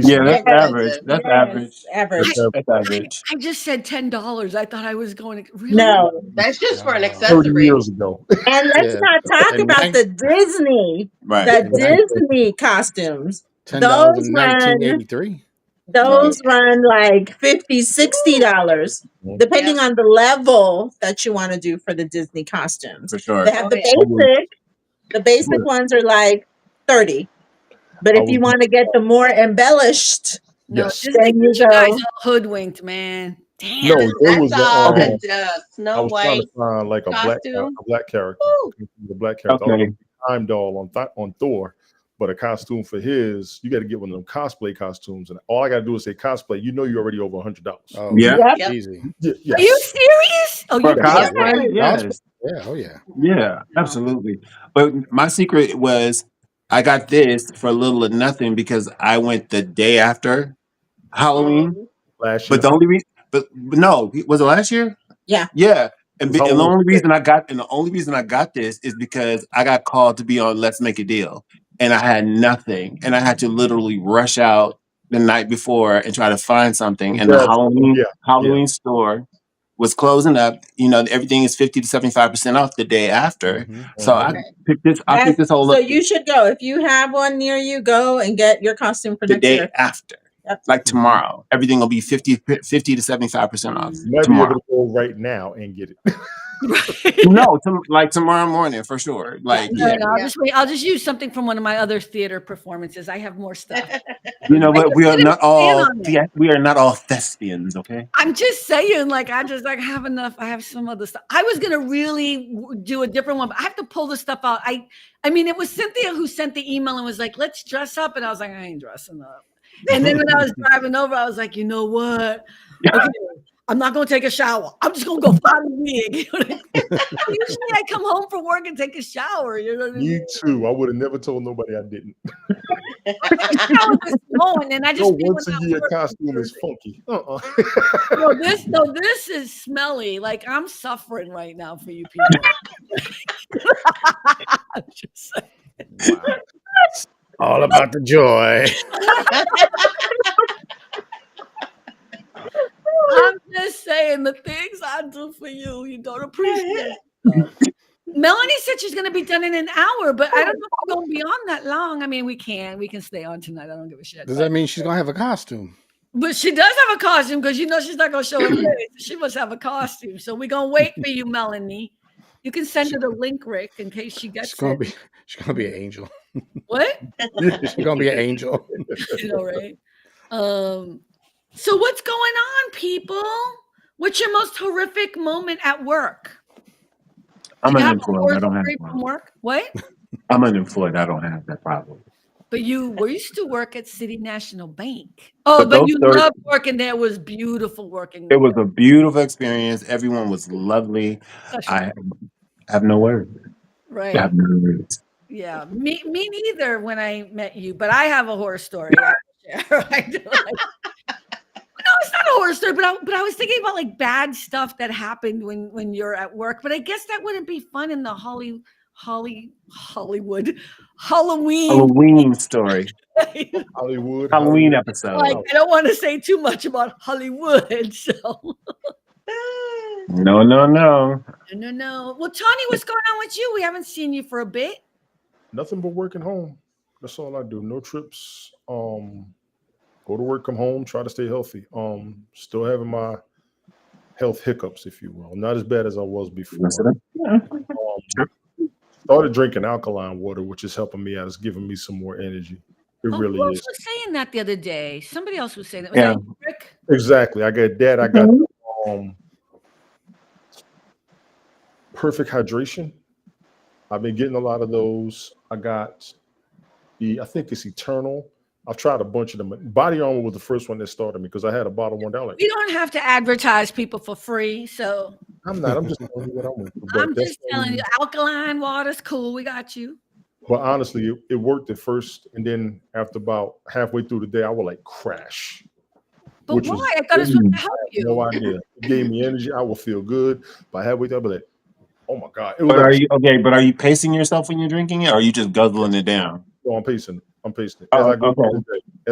Yeah, that's average. That's average. That's average. I just said $10. I thought I was going to really. No, that's just for an 30 accessory. years ago. And let's not talk about the Disney, Disney costumes. $10 in 1983. Those run like $50, $60, depending on the level that you want to do for the Disney costumes. For sure. They have the basic ones are like $30. But if you want to get the more embellished, yes, then you guys all hoodwinked, man. Damn. No, there was Snow White trying to find like a black character, the black character, Okay. time doll on Thor. But a costume for his, you got to get one of them cosplay costumes, and all I got to do is say cosplay. You know, you're already over $100. Oh, yeah, easy. Yeah. Are you serious? Oh, for you cosplay? Yes. Yeah. Oh, yeah. Yeah, absolutely. But my secret was I got this for a little or nothing because I went the day after Halloween. Last year. But the only reason, but no, was it last year? Yeah. Yeah. And the only reason I got this is because I got called to be on Let's Make a Deal. And I had nothing. And I had to literally rush out the night before and try to find something. And the Halloween store was closing up. You know, everything is 50 to 75% off the day after. So I picked this whole So you should go. If you have one near you, go and get your costume for the next day year. after. Like tomorrow. Everything will be 50 to 75% off. You might be able to go right now and get it. No, like tomorrow morning for sure. Like no, I'll just wait. I'll just use something from one of my other theater performances. I have more stuff. You know, but we are not all thespians, okay? I'm just saying, like, I have enough. I have some other stuff. I was gonna really do a different one, but I have to pull the stuff out. I mean, it was Cynthia who sent the email and was like, "Let's dress up," and I was like, "I ain't dressing up." And then when I was driving over, I was like, you know what? Okay, I'm not going to take a shower. I'm just going to go find a wig. Usually I come home from work and take a shower. You know what I mean? Me too. I would have never told nobody I didn't. how it's going, and I just Your once a year costume is funky. No, this is smelly. Like I'm suffering right now for you people. I'm just saying. Wow. All about the joy. I'm just saying the things I do for you, you don't appreciate. Melanie said she's going to be done in an hour, but I don't know if we're going beyond that long. I mean, we can stay on tonight. I don't give a shit. Does that mean she's gonna have a costume? But she does have a costume because you know she's not going to show her face. She must have a costume. So we're going to wait for you, Melanie. You can send her the link, Rick, in case she gets it. She's gonna be an angel. What? She's gonna be an angel. You know, right? So what's going on, people? What's your most horrific moment at work? I'm unemployed. I don't have from work. What? I'm unemployed. I don't have that problem. But you used to work at City National Bank. Oh, but you loved working there. It was beautiful working. It was a beautiful experience. Everyone was lovely. I have no words. Right. I have no words. Yeah, me neither when I met you, but I have a horror story. I do. No, it's not a horror story, but I was thinking about like bad stuff that happened when you're at work. But I guess that wouldn't be fun in the Hollywood Halloween story. Halloween episode. Like I don't want to say too much about Hollywood, so. No. Well, Tony, what's going on with you? We haven't seen you for a bit. Nothing but working home. That's all I do. No trips. Go to work, come home, try to stay healthy. Still having my health hiccups, if you will. Not as bad as I was before. Started drinking alkaline water, which is helping me out. It's giving me some more energy. It really who is. was saying that the other day? Somebody else was saying that. Was that Rick? Exactly. I got that. I got perfect hydration. I've been getting a lot of those. I got I think it's Eternal. I've tried a bunch of them. Body Armor was the first one that started me because I had a bottle one down. We don't have to advertise people for free, so I'm not. I'm just telling you what I went through. I'm just telling you, alkaline water's cool. We got you. But honestly, it worked at first, and then after about halfway through the day, I would like crash. But why? I thought it was supposed to help you. No idea. It gave me energy. I will feel good. But halfway through, I'll be like, oh my God. But are you okay? But are you pacing yourself when you're drinking it, or are you just guzzling it down? No, I'm pacing it. As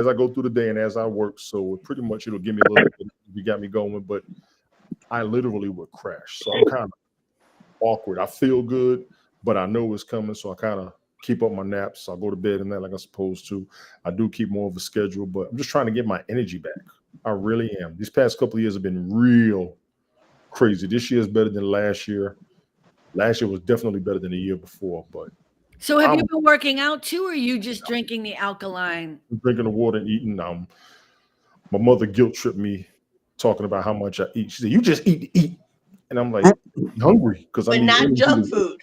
I go through the day and as I work. So pretty much it'll give me a little bit. You got me going, but I literally would crash. So I'm kind of awkward. I feel good, but I know it's coming. So I kind of keep up my naps. I go to bed and that like I'm supposed to. I do keep more of a schedule, but I'm just trying to get my energy back. I really am. These past couple of years have been real crazy. This year is better than last year. Last year was definitely better than the year before, but. So have you been working out too, or are you just drinking the alkaline? I'm drinking the water and eating. My mother guilt tripped me talking about how much I eat. She said, "You just eat to eat," and I'm like, I'm hungry because I need not junk food.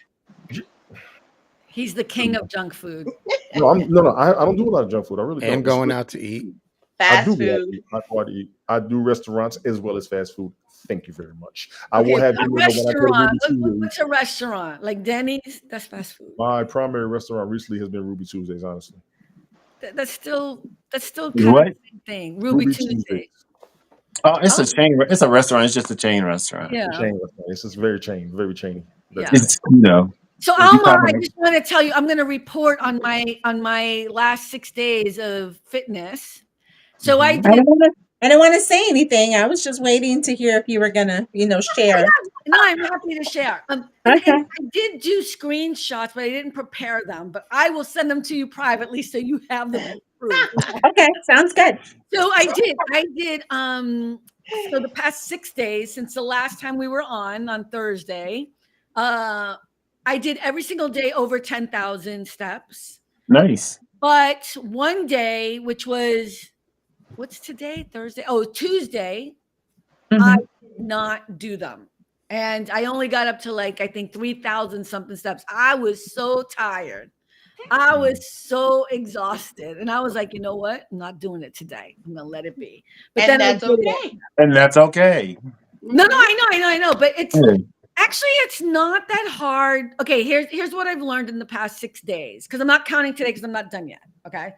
He's the king of junk food. No, I don't do a lot of junk food. I really don't. And going out to eat. Fast food. I go out to eat. I do restaurants as well as fast food. Thank you very much. I will have a restaurant. What's a restaurant? Like Denny's? That's fast food. My primary restaurant recently has been Ruby Tuesdays, honestly. That's still kind of what? the same thing. Ruby Tuesdays. Oh, it's a chain. It's a restaurant. It's just a chain restaurant. Yeah. Chain restaurant. It's just very chainy. Yeah. It's, So Alma, I just want to tell you, I'm going to report on my last 6 days of fitness. So I don't want to say anything. I was just waiting to hear if you were gonna, share. No, I'm happy to share. Okay. I did do screenshots, but I didn't prepare them. But I will send them to you privately so you have them. Okay, sounds good. So I did. So the past 6 days since the last time we were on Thursday, I did every single day over 10,000 steps. Nice. But one day, which was. What's today? Thursday? Oh, Tuesday. Mm-hmm. I did not do them. And I only got up to I think 3,000 something steps. I was so tired. I was so exhausted. And I was like, you know what? I'm not doing it today. I'm going to let it be. But and that's okay. And that's okay. No, I know. But Actually, it's not that hard. Okay, here's what I've learned in the past 6 days, because I'm not counting today because I'm not done yet. Okay.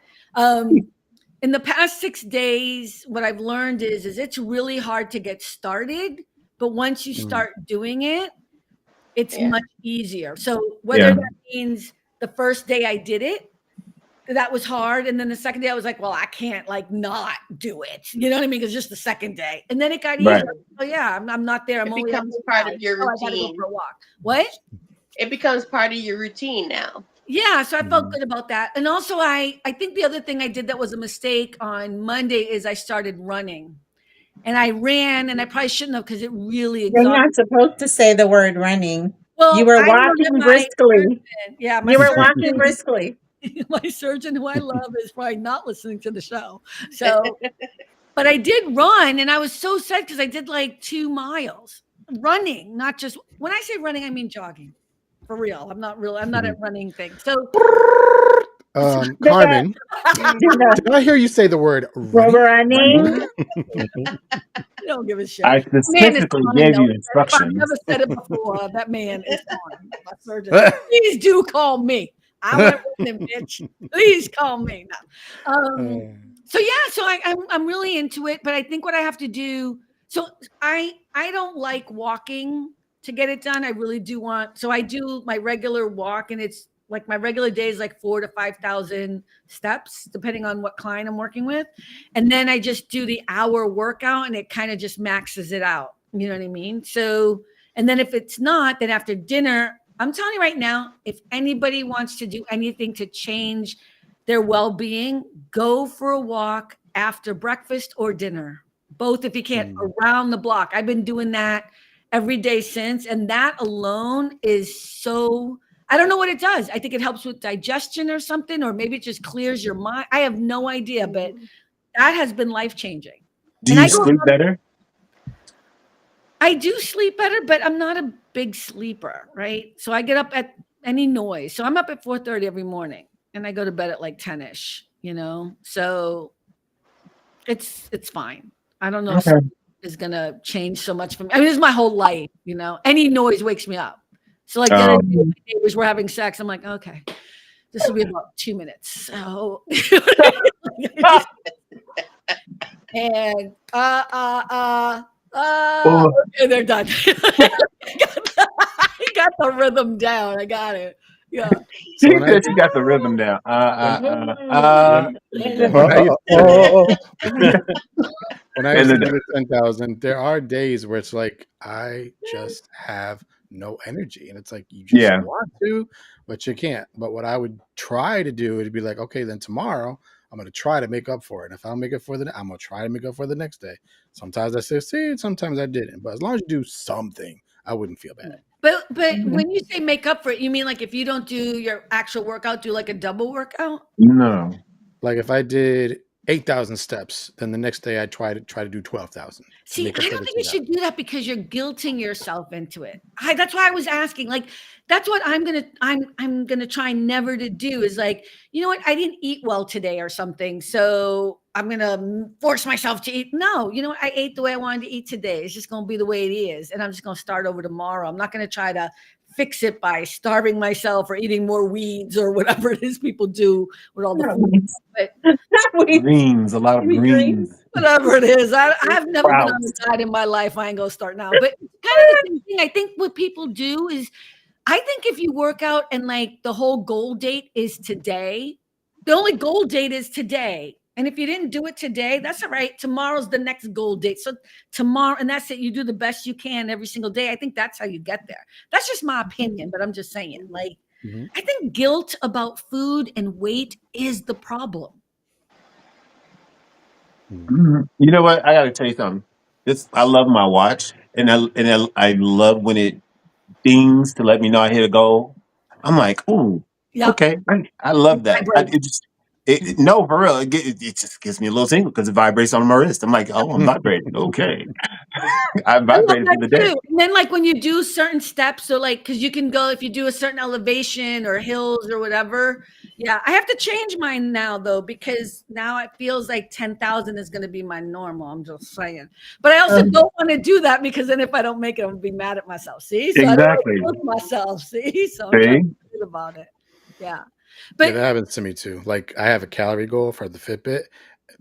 In the past 6 days, what I've learned is it's really hard to get started, but once you start doing it, it's much easier. So whether that means the first day I did it, that was hard, and then the second day I was like, well, I can't like not do it. You know what I mean? Because just the second day, and then it got easier. Oh yeah, I'm not there. I'm It only becomes part of your routine. I gotta go for a walk. What? It becomes part of your routine now. Yeah, so I felt good about that. And also I think the other thing I did that was a mistake on Monday is I started running. And I ran, and I probably shouldn't have because it really You're exhausted. not supposed to say the word running. Well, you were walking briskly. Yeah, you were walking briskly. My surgeon, who I love, is probably not listening to the show. So, but I did run, and I was so sad because I did like 2 miles running, not just when I say running, I mean jogging. For real. I'm not a running thing. So Carmen, did I hear you say the word running? I don't give a shit. I specifically gave you instructions. I've never said it before. That man is fine. My surgeon. Please do call me. I went with him, bitch. Please call me. No. So yeah, so I'm really into it, but I think what I have to do. So I don't like walking to get it done. I really do want. So I do my regular walk, and it's like my regular day is like 4,000 to 5,000 steps, depending on what client I'm working with. And then I just do the hour workout, and it kind of just maxes it out. You know what I mean? So, and then if it's not, then after dinner, I'm telling you right now, if anybody wants to do anything to change their well-being, go for a walk after breakfast or dinner. Both, if you can, around the block. I've been doing that every day since, and that alone is so, I don't know what it does. I think it helps with digestion or something, or maybe it just clears your mind. I have no idea, but that has been life-changing. Do you sleep better? I do sleep better, but I'm not a big sleeper, right? So I get up at any noise. So I'm up at 4:30 every morning, and I go to bed at like 10ish, you know? So it's fine. I don't know if is gonna change so much for me. I mean, this is my whole life, you know. Any noise wakes me up. So like the other day, my neighbors were having sex. I'm like, okay, this will be about 2 minutes. So and and they're done. I got the rhythm down. I got it. Yeah. She said you got the rhythm down. When I used to do the 10,000, there are days where it's like I just have no energy, and it's like you just want to, but you can't. But what I would try to do is be like, okay, then tomorrow I'm going to try to make up for it. And if I don't make up for it, I'm going to try to make up for the next day. Sometimes I succeed, sometimes I didn't. But as long as you do something, I wouldn't feel bad. But when you say make up for it, you mean like if you don't do your actual workout, do like a double workout? No. Like if I did 8,000 steps, then the next day I try to do 12,000. See, I don't think you should do that because you're guilting yourself into it. That's why I was asking. Like, that's what I'm gonna try never to do is like, you know what? I didn't eat well today or something, so I'm gonna force myself to eat. No, you know what? I ate the way I wanted to eat today. It's just gonna be the way it is, and I'm just gonna start over tomorrow. I'm not gonna try to fix it by starving myself or eating more weeds or whatever it is people do with all the food. But greens, a lot of greens. Whatever it is. I've never been on the diet in my life. I ain't gonna start now. But kind of the same thing. I think what people do is I think if you work out and like the whole goal date is today, the only goal date is today. And if you didn't do it today, that's all right. Tomorrow's the next goal date. So tomorrow, and that's it. You do the best you can every single day. I think that's how you get there. That's just my opinion, but I'm just saying, like, I think guilt about food and weight is the problem. You know what? I got to tell you something. I love my watch, and I love when it dings to let me know I hit a goal. I'm like, ooh, okay. I love that. No, for real. It just gives me a little tingle because it vibrates on my wrist. I'm like, oh, I'm vibrating. Okay. I I love vibrated for that the day. too. And then like when you do certain steps, so like because you can go if you do a certain elevation or hills or whatever. Yeah, I have to change mine now though because now it feels like 10,000 is going to be my normal. I'm just saying, but I also don't want to do that because then if I don't make it, I'm gonna be mad at myself. See, so I don't Exactly. want to push myself. See, so I'm trying to be good about it. Yeah, but that happens to me too. Like I have a calorie goal for the Fitbit.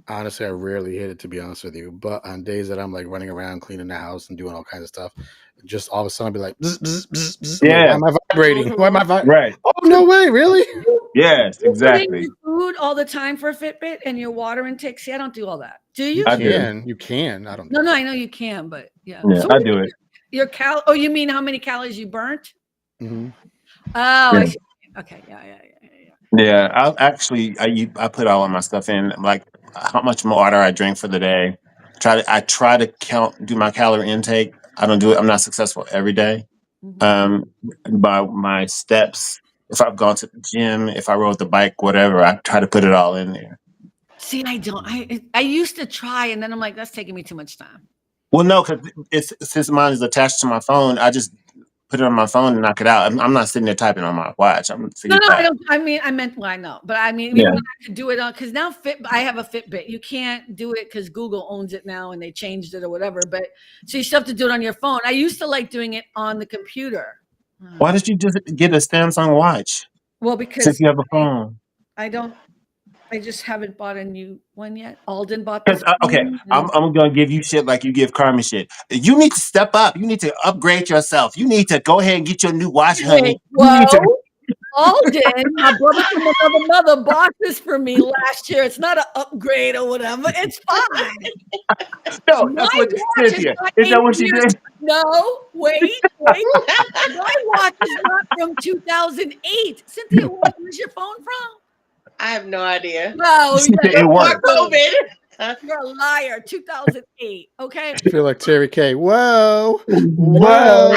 Honestly, I rarely hit it, to be honest with you. But on days that I'm like running around, cleaning the house and doing all kinds of stuff, just all of a sudden I'll be like, bzz, bzz, bzz, bzz. Like, why am I vibrating? Why am I vibrating? Right. Oh, no way, really? Yes, you put in exactly. your food all the time for a Fitbit and your water intake. See, I don't do all that. Do you? You can. I don't. No, I know you can, but yeah. Yeah, So I do it. Your Oh, you mean how many calories you burnt? Mm-hmm. Oh, I see. Okay, yeah. Yeah, I put all of my stuff in, like how much water I drink for the day. I try to do my calorie intake. I don't do it. I'm not successful every day. By my steps, if I've gone to the gym, if I rode the bike, whatever, I try to put it all in there. See, I don't. I used to try, and then I'm like, that's taking me too much time. Well, no, because since mine is attached to my phone, I just put it on my phone and knock it out. I'm not sitting there typing on my watch. No, I don't. I mean, I meant. Well, I know, but I mean, even I could do it on because now I have a Fitbit. You can't do it because Google owns it now and they changed it or whatever. But so you still have to do it on your phone. I used to like doing it on the computer. Why did you just get a Samsung watch? Well, because since you have a phone, I don't. I just haven't bought a new one yet. Alden bought this. Okay, I'm gonna give you shit like you give Carmen shit. You need to step up. You need to upgrade yourself. You need to go ahead and get your new watch, honey. Alden, my brother from another mother bought this for me last year. It's not an upgrade or whatever. It's fine. No, that's what Cynthia. Is that what she did? No, wait. My watch is not from 2008. Cynthia, where's your phone from? I have no idea. No, it worked. COVID. You're a liar. 2008. Okay. I feel like Terry K. Whoa. My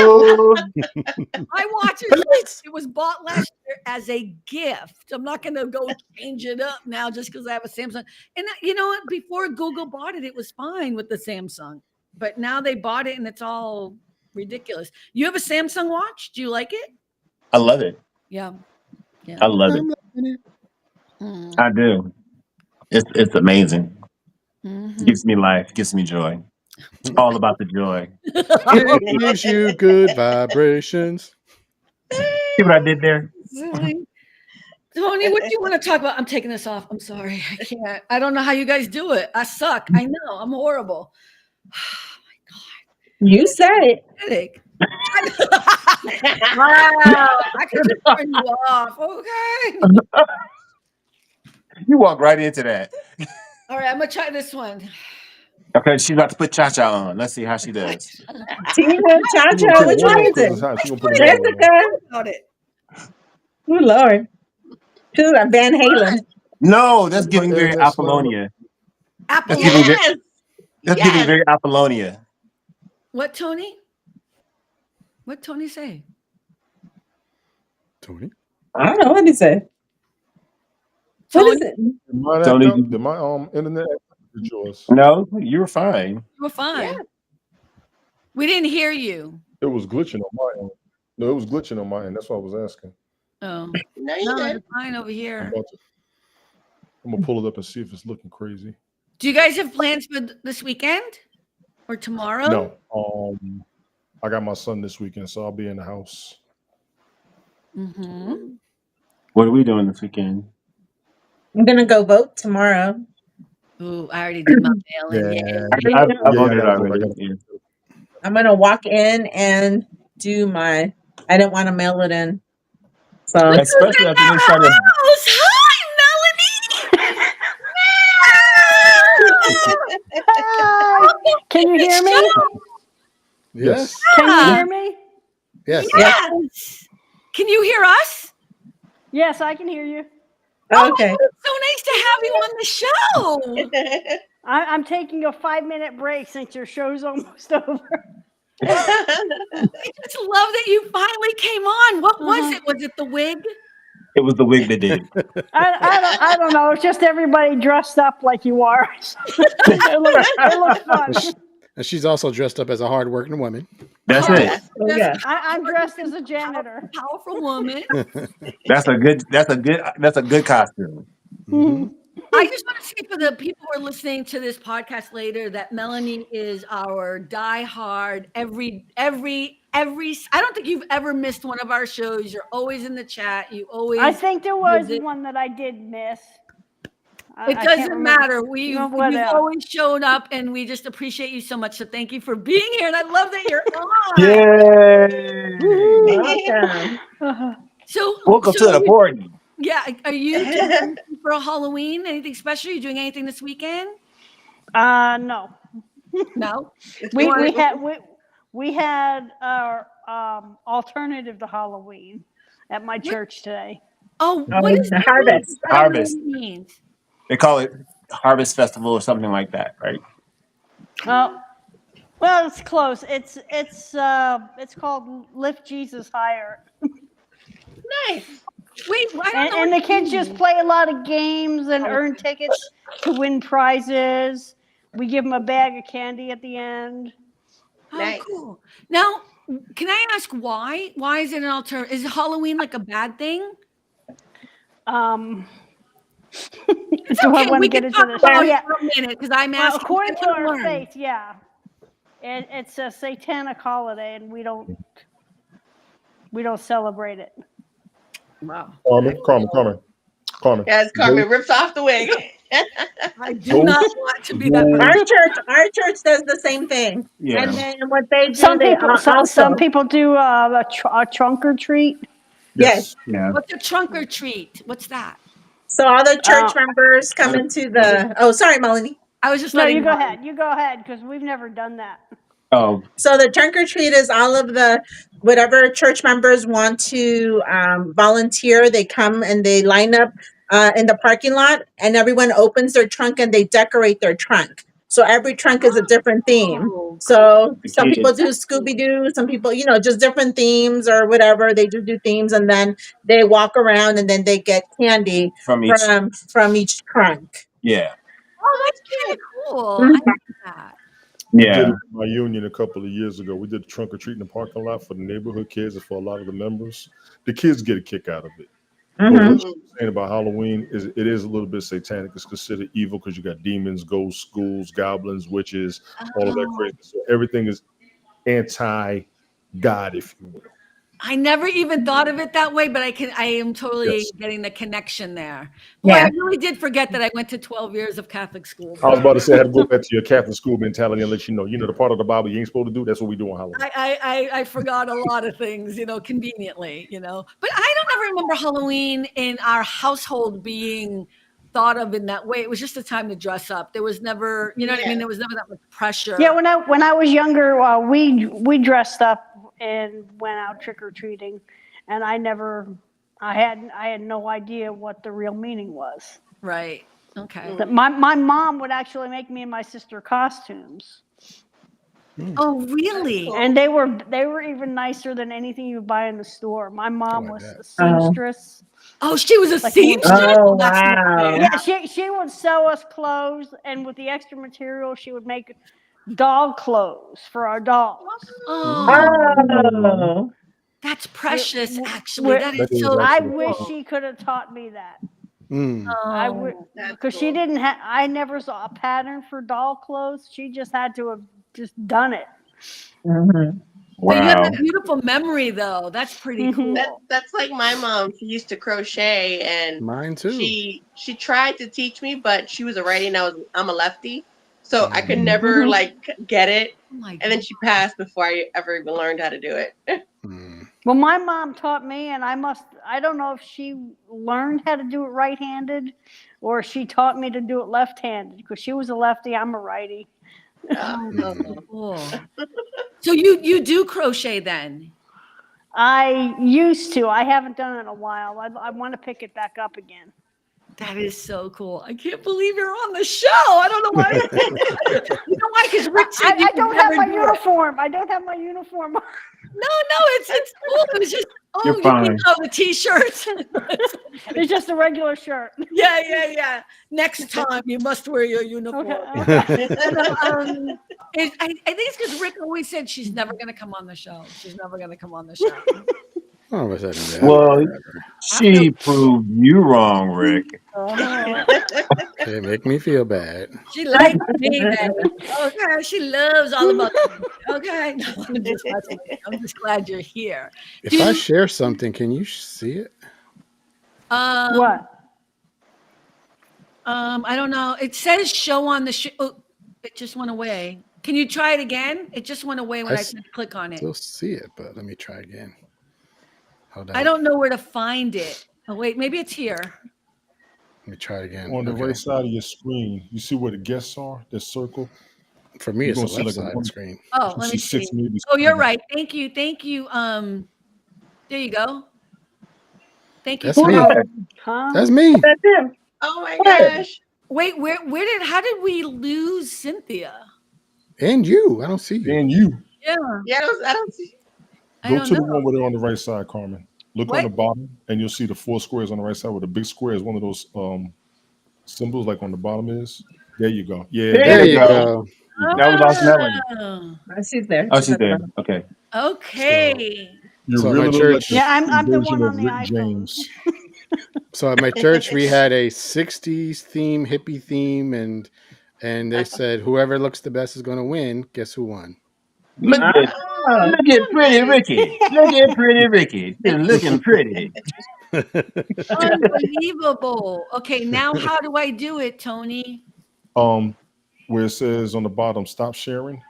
watch it was bought last year as a gift. I'm not going to go change it up now just because I have a Samsung. And you know what? Before Google bought it, it was fine with the Samsung. But now they bought it and it's all ridiculous. You have a Samsung watch? Do you like it? I love it. Yeah. I love it. I do. It's amazing. It gives me life, gives me joy. It's all about the joy. It gives you good vibrations. See what I did there? Tony, what do you want to talk about? I'm taking this off. I'm sorry. I can't. I don't know how you guys do it. I suck. I know. I'm horrible. Oh my God. You said it. Headache. Wow. I could just turn you off. Okay. You walk right into that. All right, I'm gonna try this one. Okay, she's about to put Cha-Cha on. Let's see how she does. Tina, Cha-Cha, which one is it? Jessica. About it. Oh, Lord. She's like Van Halen. No, that's giving very Apollonia. That's giving very Apollonia. What, Tony? What Tony say? Tony? I don't know what he said. What is it? Did my internet yours? No, you were fine. You were fine. Yeah. We didn't hear you. It was glitching on my end. No, it was glitching on my end. That's what I was asking. Oh, no, you're fine over here. I'm gonna pull it up and see if it's looking crazy. Do you guys have plans for this weekend or tomorrow? No. I got my son this weekend, so I'll be in the house. Mm-hmm. What are we doing this weekend? I'm gonna go vote tomorrow. Ooh, I already did my mailing. I voted already. I'm gonna walk in and do my. I didn't want to mail it in, so especially after they started. Hi, can you hear me? Yes. Can you hear me? Yes. Can you hear us? Yes, I can hear you. Okay. It's so nice to have you on the show. I'm taking a 5-minute break since your show's almost over. I just love that you finally came on. What was it? Was it the wig? It was the wig that did it. I don't know. It's just everybody dressed up like you are. It looks fun. And she's also dressed up as a hardworking woman. That's it. I'm dressed as a janitor. Powerful woman. That's a good costume. Mm-hmm. I just want to say for the people who are listening to this podcast later that Melanie is our diehard I don't think you've ever missed one of our shows. You're always in the chat. You always. I think there was one that I did miss. It doesn't matter. You've always shown up, and we just appreciate you so much. So thank you for being here, and I love that you're on. Welcome. So welcome to the party. Yeah, are you doing anything for a Halloween? Anything special? Are you doing anything this weekend? No. No. We had our alternative to Halloween at my church today. Oh, what is the harvest? Harvest. They call it Harvest Festival or something like that, right? Well, it's close. It's called Lift Jesus Higher. Nice. Wait, and the kids just play a lot of games and earn tickets to win prizes. We give them a bag of candy at the end. Oh, nice. Cool. Now, can I ask why? Why is it an alternative? Is Halloween like a bad thing? It's okay. I want to get into this for a minute because I'm asking. According to our faith, yeah, it's a satanic holiday, and we don't celebrate it. Wow. Carmen. Yes, Carmen rips off the wig. I do not want to be that person. Our church does the same thing. Yeah. And then what they do, some people do a trunk or treat. Yes. Yeah. What's a trunk or treat? What's that? So all the church members come into the. Oh, sorry, Melanie. I was just letting you go ahead. You go ahead because we've never done that. Oh. So the trunk or treat is all of the whatever church members want to volunteer. They come and they line up in the parking lot, and everyone opens their trunk and they decorate their trunk. So every trunk is a different theme. So some people do Scooby-Doo, some people, just different themes or whatever. They just do themes, and then they walk around and then they get candy from each trunk. Yeah. Oh, that's kind of cool. Mm-hmm. I like that. We did it in my union a couple of years ago. We did a trunk or treat in the parking lot for the neighborhood kids and for a lot of the members. The kids get a kick out of it. Mm-hmm. But what you're saying about Halloween is it is a little bit satanic. It's considered evil because you got demons, ghosts, ghouls, goblins, witches, all of that crazy. So everything is anti-God, if you will. I never even thought of it that way, but I am totally getting the connection there. Boy, I really did forget that I went to 12 years of Catholic school. I was about to say I had to go back to your Catholic school mentality and let you know, the part of the Bible you ain't supposed to do. That's what we do on Halloween. I forgot a lot of things, conveniently, But I don't ever remember Halloween in our household being thought of in that way. It was just a time to dress up. There was never, what I mean? There was never that much pressure. Yeah, when I was younger, we dressed up and went out trick-or-treating, and I had no idea what the real meaning was. Right. Okay. My mom would actually make me and my sister costumes. Oh, really? And they were even nicer than anything you would buy in the store. My mom was a seamstress. Oh, she was a seamstress? Oh, wow. Yeah, she would sew us clothes, and with the extra material, she would make doll clothes for our dolls. Oh. That's precious, actually. That is so I cool. wish she could have taught me that. I would, because she didn't have. I never saw a pattern for doll clothes. She just had to have just done it. Mm-hmm. Wow. You have a beautiful memory, though. That's pretty cool. That's like my mom. She used to crochet, and mine too. She tried to teach me, but she was a righty, and I'm a lefty. So I could never get it. Oh and then she passed before I ever even learned how to do it. Well, my mom taught me, and I don't know if she learned how to do it right-handed or she taught me to do it left-handed because she was a lefty, I'm a righty. Oh, cool. So you do crochet then? I used to. I haven't done it in a while. I want to pick it back up again. That is so cool. I can't believe you're on the show. I don't know why. You know why? Because Rick said I don't have my uniform. I don't have my uniform. it's cool. It was just You're you fine. mean the t-shirts. It's just a regular shirt. Yeah. Next time you must wear your uniform. Okay. I think it's because Rick always said she's never going to come on the show. She's never going to come on the show. All of a sudden, Well, she proved you wrong, Rick. They make me feel bad. She likes me, baby. Okay, she loves all about me. Okay, no, I'm just glad you're here. If I share something, can you see it? What? I don't know. It says show on the show. Oh, it just went away. Can you try it again? It just went away when I click on it. Still see it, but let me try again. Hold on. I don't know where to find it. Oh wait, maybe it's here. Let me try it again. On the right side of your screen, you see where the guests are? The circle. For me, it's the left side of the screen. Oh, let me see. Oh, you're right. Thank you. There you go. Thank you. That's me. That's me. That's him. Oh my gosh. Wait, how did we lose Cynthia? And you. I don't see you. And you. Yeah. I don't see. Go to the one where they're on the right side, Carmen. Look on the bottom, and you'll see the 4 squares on the right side where the big square is one of those symbols, like on the bottom is. There you go. Yeah. There you go. Now we lost Melanie. She's there. Oh, she's there. Okay. Okay. So really my church, I'm the one on the iPhone. So at my church, we had a 60s theme, hippie theme, and they said whoever looks the best is going to win. Guess who won? Look at pretty Ricky. Look at pretty Ricky. She's looking pretty. Unbelievable. Okay, now how do I do it, Tony? Where it says on the bottom, stop sharing.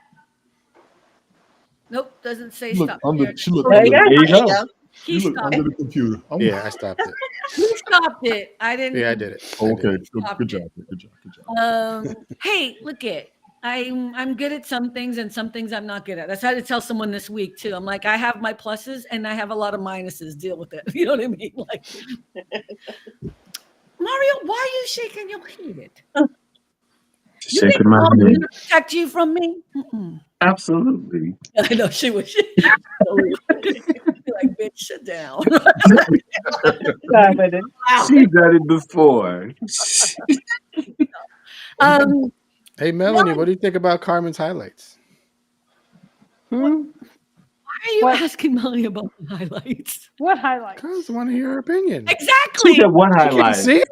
Nope, doesn't say Look stop. she looked there under, you go. He stopped under the computer. Yeah, I stopped it. He stopped it. I didn't. Yeah, I did it. Okay, good job. Hey, look it. I'm good at some things and some things I'm not good at. That's how to tell someone this week too. I'm like, I have my pluses and I have a lot of minuses. Deal with it. You know what I mean? Like, Mario, why are you shaking your head? You think Mom's going to protect you from me? Absolutely. I know she was. Like, bitch, sit down. She's done it before. Hey, Melanie, what do you think about Carmen's highlights? Why are you asking Melanie about the highlights? What highlights? Because I want to hear her opinion. Exactly. She said one highlight. You can't see them?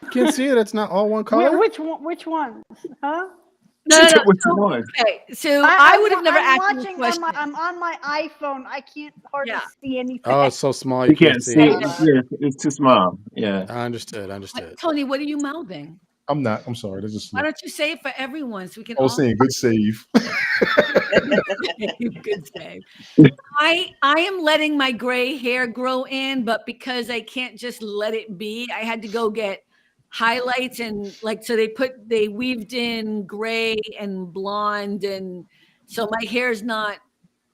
You can't see it? It's not all one color? Which one? Huh? No. Which one? Okay, so I would have never asked this question. I'm on my iPhone. I can't hardly see anything. Oh, it's so small You can't see it. Yeah, it's too small. Yeah. I understood. Tony, what are you mouthing? I'm not. I'm sorry. Why don't you say it for everyone so we can? I was saying good save. Good save. I am letting my gray hair grow in, but because I can't just let it be, I had to go get highlights and so they weaved in gray and blonde, and so my hair's not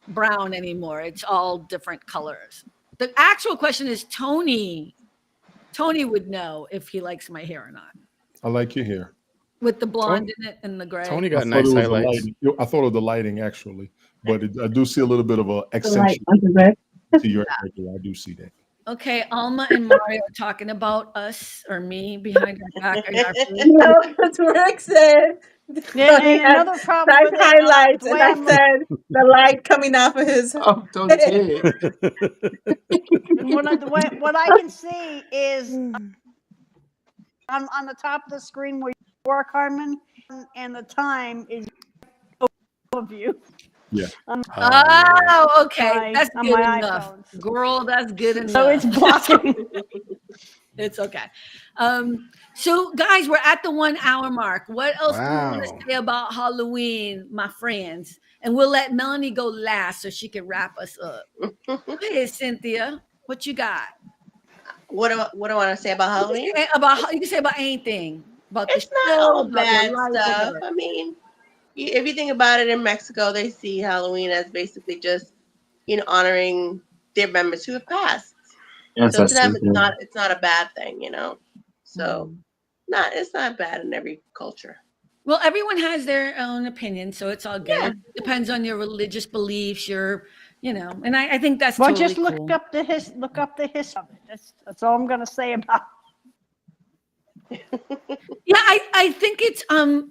brown anymore. It's all different colors. The actual question is Tony would know if he likes my hair or not. I like your hair. With the blonde in it and the gray. Tony got nice highlights. I thought of the lighting actually, but I do see a little bit of a accentuation to your hair. I do see that. Okay, Alma and Mario are talking about us or me behind our back. That's what Rick said. Yeah, and another problem with highlights, and I said the light coming off of his. Oh, don't say it. What I can see is on the top of the screen where you are, Carmen, and the time is of you. Yeah. Oh, okay. That's good enough. Girl, that's good enough. So it's blocking. It's okay. So guys, we're at the 1 hour mark. What else do you want to say about Halloween, my friends? And we'll let Melanie go last so she can wrap us up. Hey, Cynthia, what you got? What do I want to say about Halloween? You can say about anything. About it's not all bad stuff. I mean, if you think about it, in Mexico, they see Halloween as basically just, honoring their members who have passed. So to them, it's not a bad thing, So, it's not bad in every culture. Well, everyone has their own opinion, so it's all good. Yeah. It depends on your religious beliefs, your And I think that's well, totally just look cool. up the history of it. That's all I'm going to say about it. Yeah, I think it's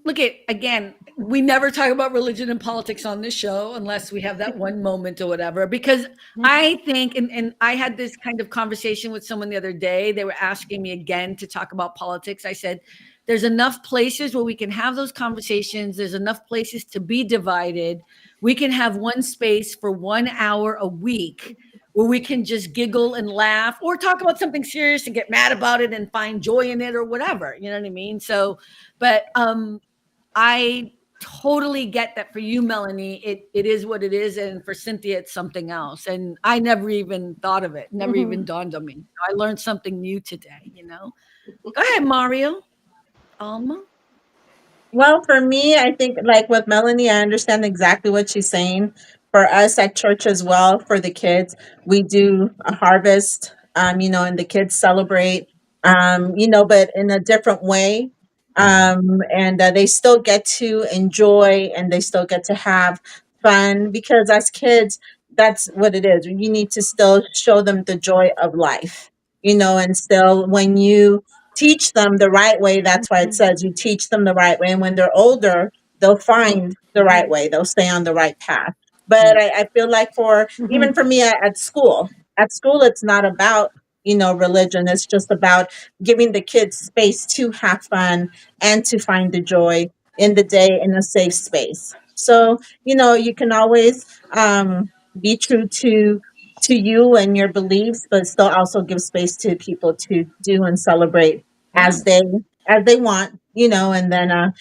look at again, we never talk about religion and politics on this show unless we have that one moment or whatever, because I think and I had this kind of conversation with someone the other day. They were asking me again to talk about politics. I said there's enough places where we can have those conversations. There's enough places to be divided. We can have one space for 1 hour a week where we can just giggle and laugh or talk about something serious and get mad about it and find joy in it or whatever. You know what I mean? So, but I totally get that for you, Melanie, it is what it is. And for Cynthia, it's something else. And I never even thought of it, never even dawned on me. I learned something new today, Go ahead, Mario. Alma? Well, for me, I think like with Melanie, I understand exactly what she's saying. For us at church as well, for the kids, we do a harvest, and the kids celebrate, but in a different way. And they still get to enjoy and they still get to have fun because as kids, that's what it is. You need to still show them the joy of life, and still when you teach them the right way. That's why it says you teach them the right way. And when they're older, they'll find the right way. They'll stay on the right path. But I feel like even for me at school, it's not about, religion. It's just about giving the kids space to have fun and to find the joy in the day in a safe space. So, you can always be true to you and your beliefs, but still also give space to people to do and celebrate as they want, and then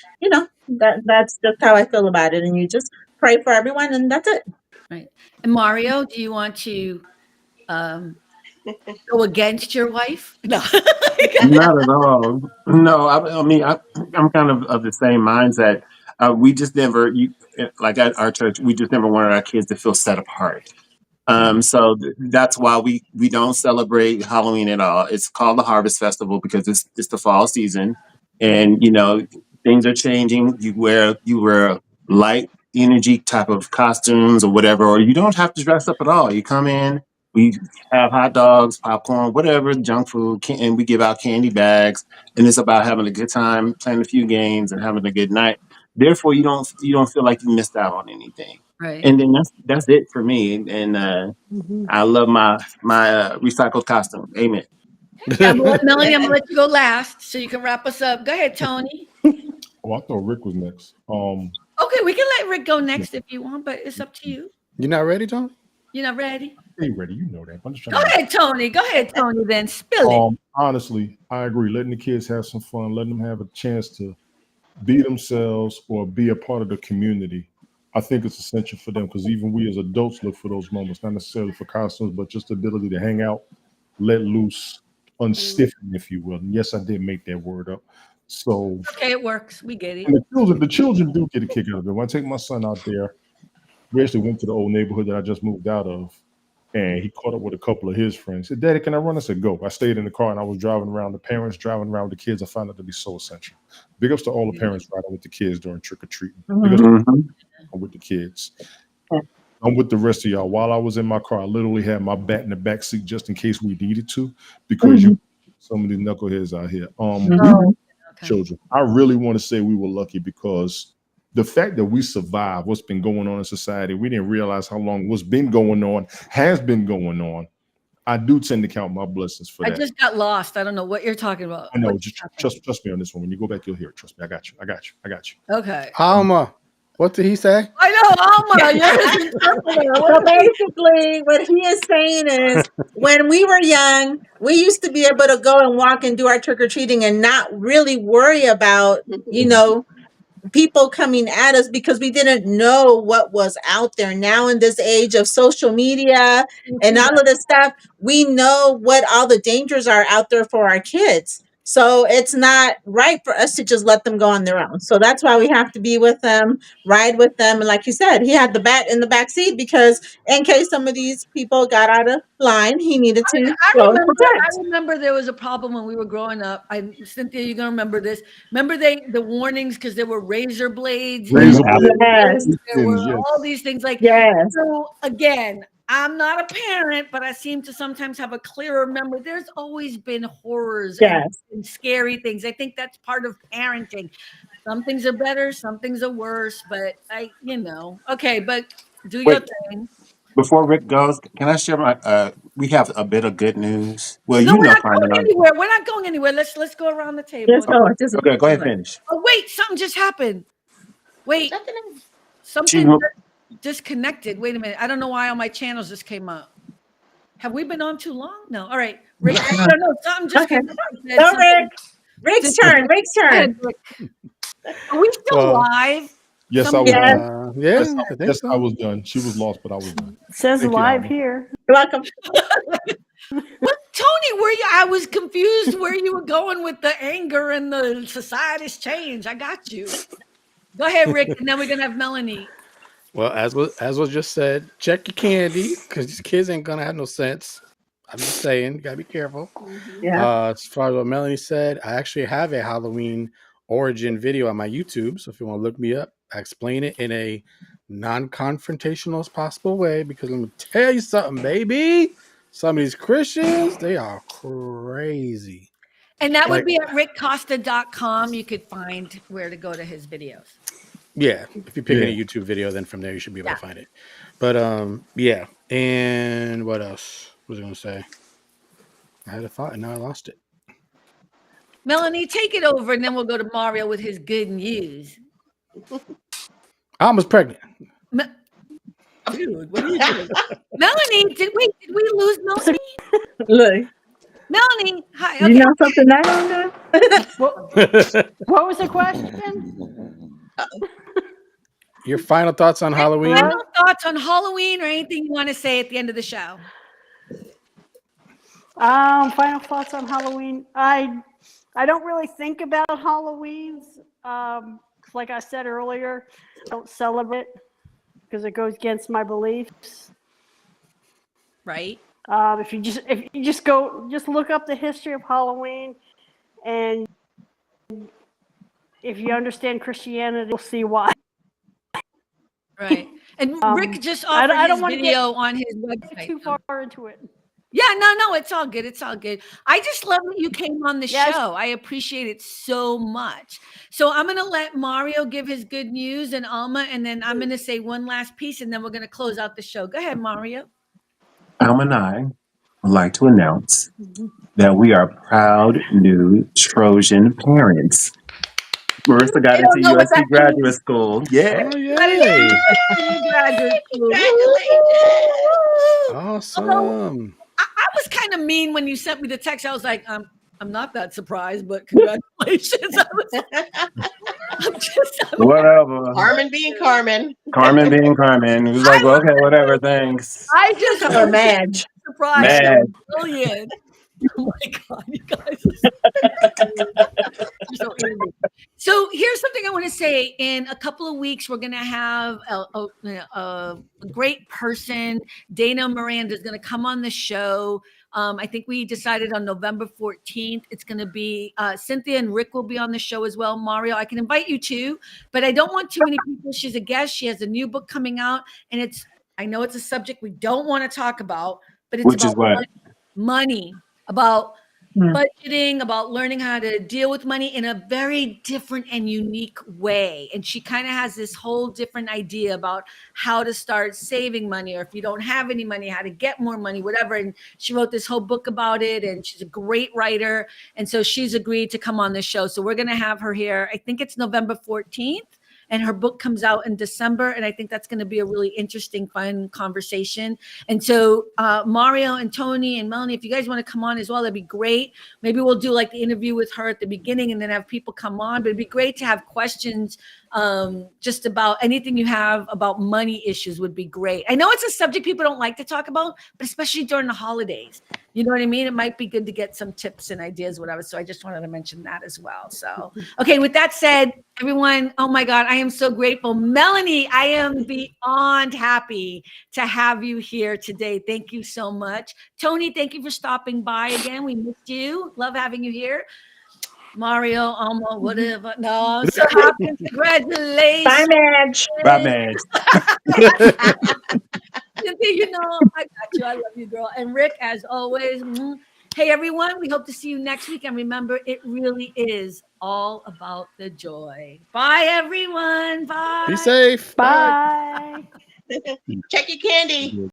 that's just how I feel about it. And you just pray for everyone and that's it. Right. And Mario, do you want to go against your wife? No. Not at all. No, I mean, I'm kind of the same mindset. We just never, like at our church, we just never wanted our kids to feel set apart. So that's why we don't celebrate Halloween at all. It's called the Harvest Festival because it's the fall season, and things are changing. You wear light energy type of costumes or whatever, or you don't have to dress up at all. You come in, we have hot dogs, popcorn, whatever, junk food, and we give out candy bags, and it's about having a good time, playing a few games, and having a good night. Therefore, you don't feel like you missed out on anything. Right. And then that's it for me. And I love my recycled costume. Amen. Yeah, Melanie, I'm gonna let you go last so you can wrap us up. Go ahead, Tony. Oh, I thought Rick was next. Okay, we can let Rick go next if you want, but it's up to you. You're not ready, Tony? You're not ready? Hey, ready? You know that. I'm just trying Go ahead, Tony. Go ahead, Tony. Then spill it. Honestly, I agree. Letting the kids have some fun, letting them have a chance to be themselves or be a part of the community. I think it's essential for them because even we as adults look for those moments, not necessarily for costumes, but just the ability to hang out, let loose, unstiffen, if you will. And yes, I did make that word up. So okay, it works. We get it. The children do get a kick out of it. When I take my son out there, we actually went to the old neighborhood that I just moved out of, and he caught up with a couple of his friends. He said, "Daddy, can I run?" I said, "Go." I stayed in the car and I was driving around. The parents driving around with the kids. I found it to be so essential. Big ups to all the parents riding with the kids during trick or treating. Big ups with the kids. I'm with the rest of y'all. While I was in my car, I literally had my bat in the back seat just in case we needed to, because you some of these knuckleheads out here. Children. I really want to say we were lucky because the fact that we survived what's been going on in society, we didn't realize how long what's been going on has been going on. I do tend to count my blessings for that. I just got lost. I don't know what you're talking about. I know. Just trust me on this one. When you go back, you'll hear it. Trust me. I got you. Okay. Alma, what did he say? I know, Alma. So basically, what he is saying is, when we were young, we used to be able to go and walk and do our trick or treating and not really worry about, people coming at us because we didn't know what was out there. Now in this age of social media and all of this stuff, we know what all the dangers are out there for our kids. So it's not right for us to just let them go on their own. So that's why we have to be with them, ride with them. And like you said, he had the bat in the back seat because in case some of these people got out of line, he needed to I remember there was a problem when we were growing up. Cynthia, you're going to remember this. Remember the warnings because there were razor blades. Yes. There were all these things like, yes. So again, I'm not a parent, but I seem to sometimes have a clearer memory. There's always been horrors and scary things. I think that's part of parenting. Some things are better, some things are worse, but okay, but do your thing. Before Rick goes, can I share my? We have a bit of good news. Well, No, we're not finding going out. anywhere. We're not going anywhere. Let's go around the table. Okay, go ahead, finish. Oh wait, something just happened. Wait, something disconnected. Wait a minute. I don't know why all my channels just came up. Have we been on too long? No. All right, Rick. I don't know. Something just came up. No, Rick. Rick's turn. Rick's turn. Are we still live? Yes, I was done. Yes, I was done. She was lost, but I was done. It says live here. You're welcome. What, Tony? I was confused where you were going with the anger and the society's change. I got you. Go ahead, Rick, and then we're gonna have Melanie. Well, as was just said, check your candy because these kids ain't gonna have no sense. I'm just saying, you gotta be careful. Yeah. As far as what Melanie said, I actually have a Halloween origin video on my YouTube. So if you want to look me up, I explain it in a non-confrontational as possible way. Because let me tell you something, baby. Some of these Christians, they are crazy. And that would be at rickcosta.com. You could find where to go to his videos. Yeah, if you pick any YouTube video, then from there you should be able to find it. But yeah. And what else was I going to say? I had a thought and now I lost it. Melanie, take it over, and then we'll go to Mario with his good news. I was pregnant. Dude, what are you doing? Melanie, did we lose Melanie? Look. Melanie, hi. Okay. You know something I don't know? What was the question? Your final thoughts on Halloween? Final thoughts on Halloween or anything you want to say at the end of the show? Final thoughts on Halloween. I don't really think about Halloweens. Like I said earlier, I don't celebrate because it goes against my beliefs. Right. If you just look up the history of Halloween, and if you understand Christianity, you'll see why. Right. And Rick just offered his video on his website. Too far into it. Yeah, no, it's all good. It's all good. I just love that you came on the show. I appreciate it so much. So I'm going to let Mario give his good news and Alma, and then I'm going to say one last piece, and then we're going to close out the show. Go ahead, Mario. Alma and I would like to announce that we are proud new Trojan parents. Marissa got into USC graduate school. Yeah. Oh, yay. Congratulations. Awesome. I was kind of mean when you sent me the text. I was like, I'm not that surprised, but congratulations. I'm just whatever. Carmen being Carmen. Carmen being Carmen. It was like, well, okay, whatever, thanks. I just call her Madge. Surprised. Madge. Brilliant. Oh my God, you guys. So here's something I want to say. In a couple of weeks, we're going to have a great person. Dana Miranda is going to come on the show. I think we decided on November 14th. It's going to be Cynthia and Rick will be on the show as well. Mario, I can invite you too, but I don't want too many people. She's a guest. She has a new book coming out, and I know it's a subject we don't want to talk about, but it's about money, about budgeting, about learning how to deal with money in a very different and unique way. And she kind of has this whole different idea about how to start saving money, or if you don't have any money, how to get more money, whatever. And she wrote this whole book about it, and she's a great writer. And so she's agreed to come on the show. So we're going to have her here. I think it's November 14th. And her book comes out in December. And I think that's going to be a really interesting, fun conversation. And so Mario and Tony and Melanie, if you guys want to come on as well, that'd be great. Maybe we'll do like the interview with her at the beginning and then have people come on. But it'd be great to have questions just about anything you have about money issues would be great. I know it's a subject people don't like to talk about, but especially during the holidays. You know what I mean? It might be good to get some tips and ideas, whatever. So I just wanted to mention that as well. So, okay, with that said, everyone, oh my God, I am so grateful. Melanie, I am beyond happy to have you here today. Thank you so much. Tony, thank you for stopping by again. We missed you. Love having you here. Mario, Alma, whatever. No, I'm so happy. Congratulations. Bye, Madge. Bye, Madge. Cynthia, You know, I got you. I love you, girl. And Rick, as always. Hey, everyone. We hope to see you next week. And remember, it really is all about the joy. Bye, everyone. Bye. Be safe. Bye. Check your candy.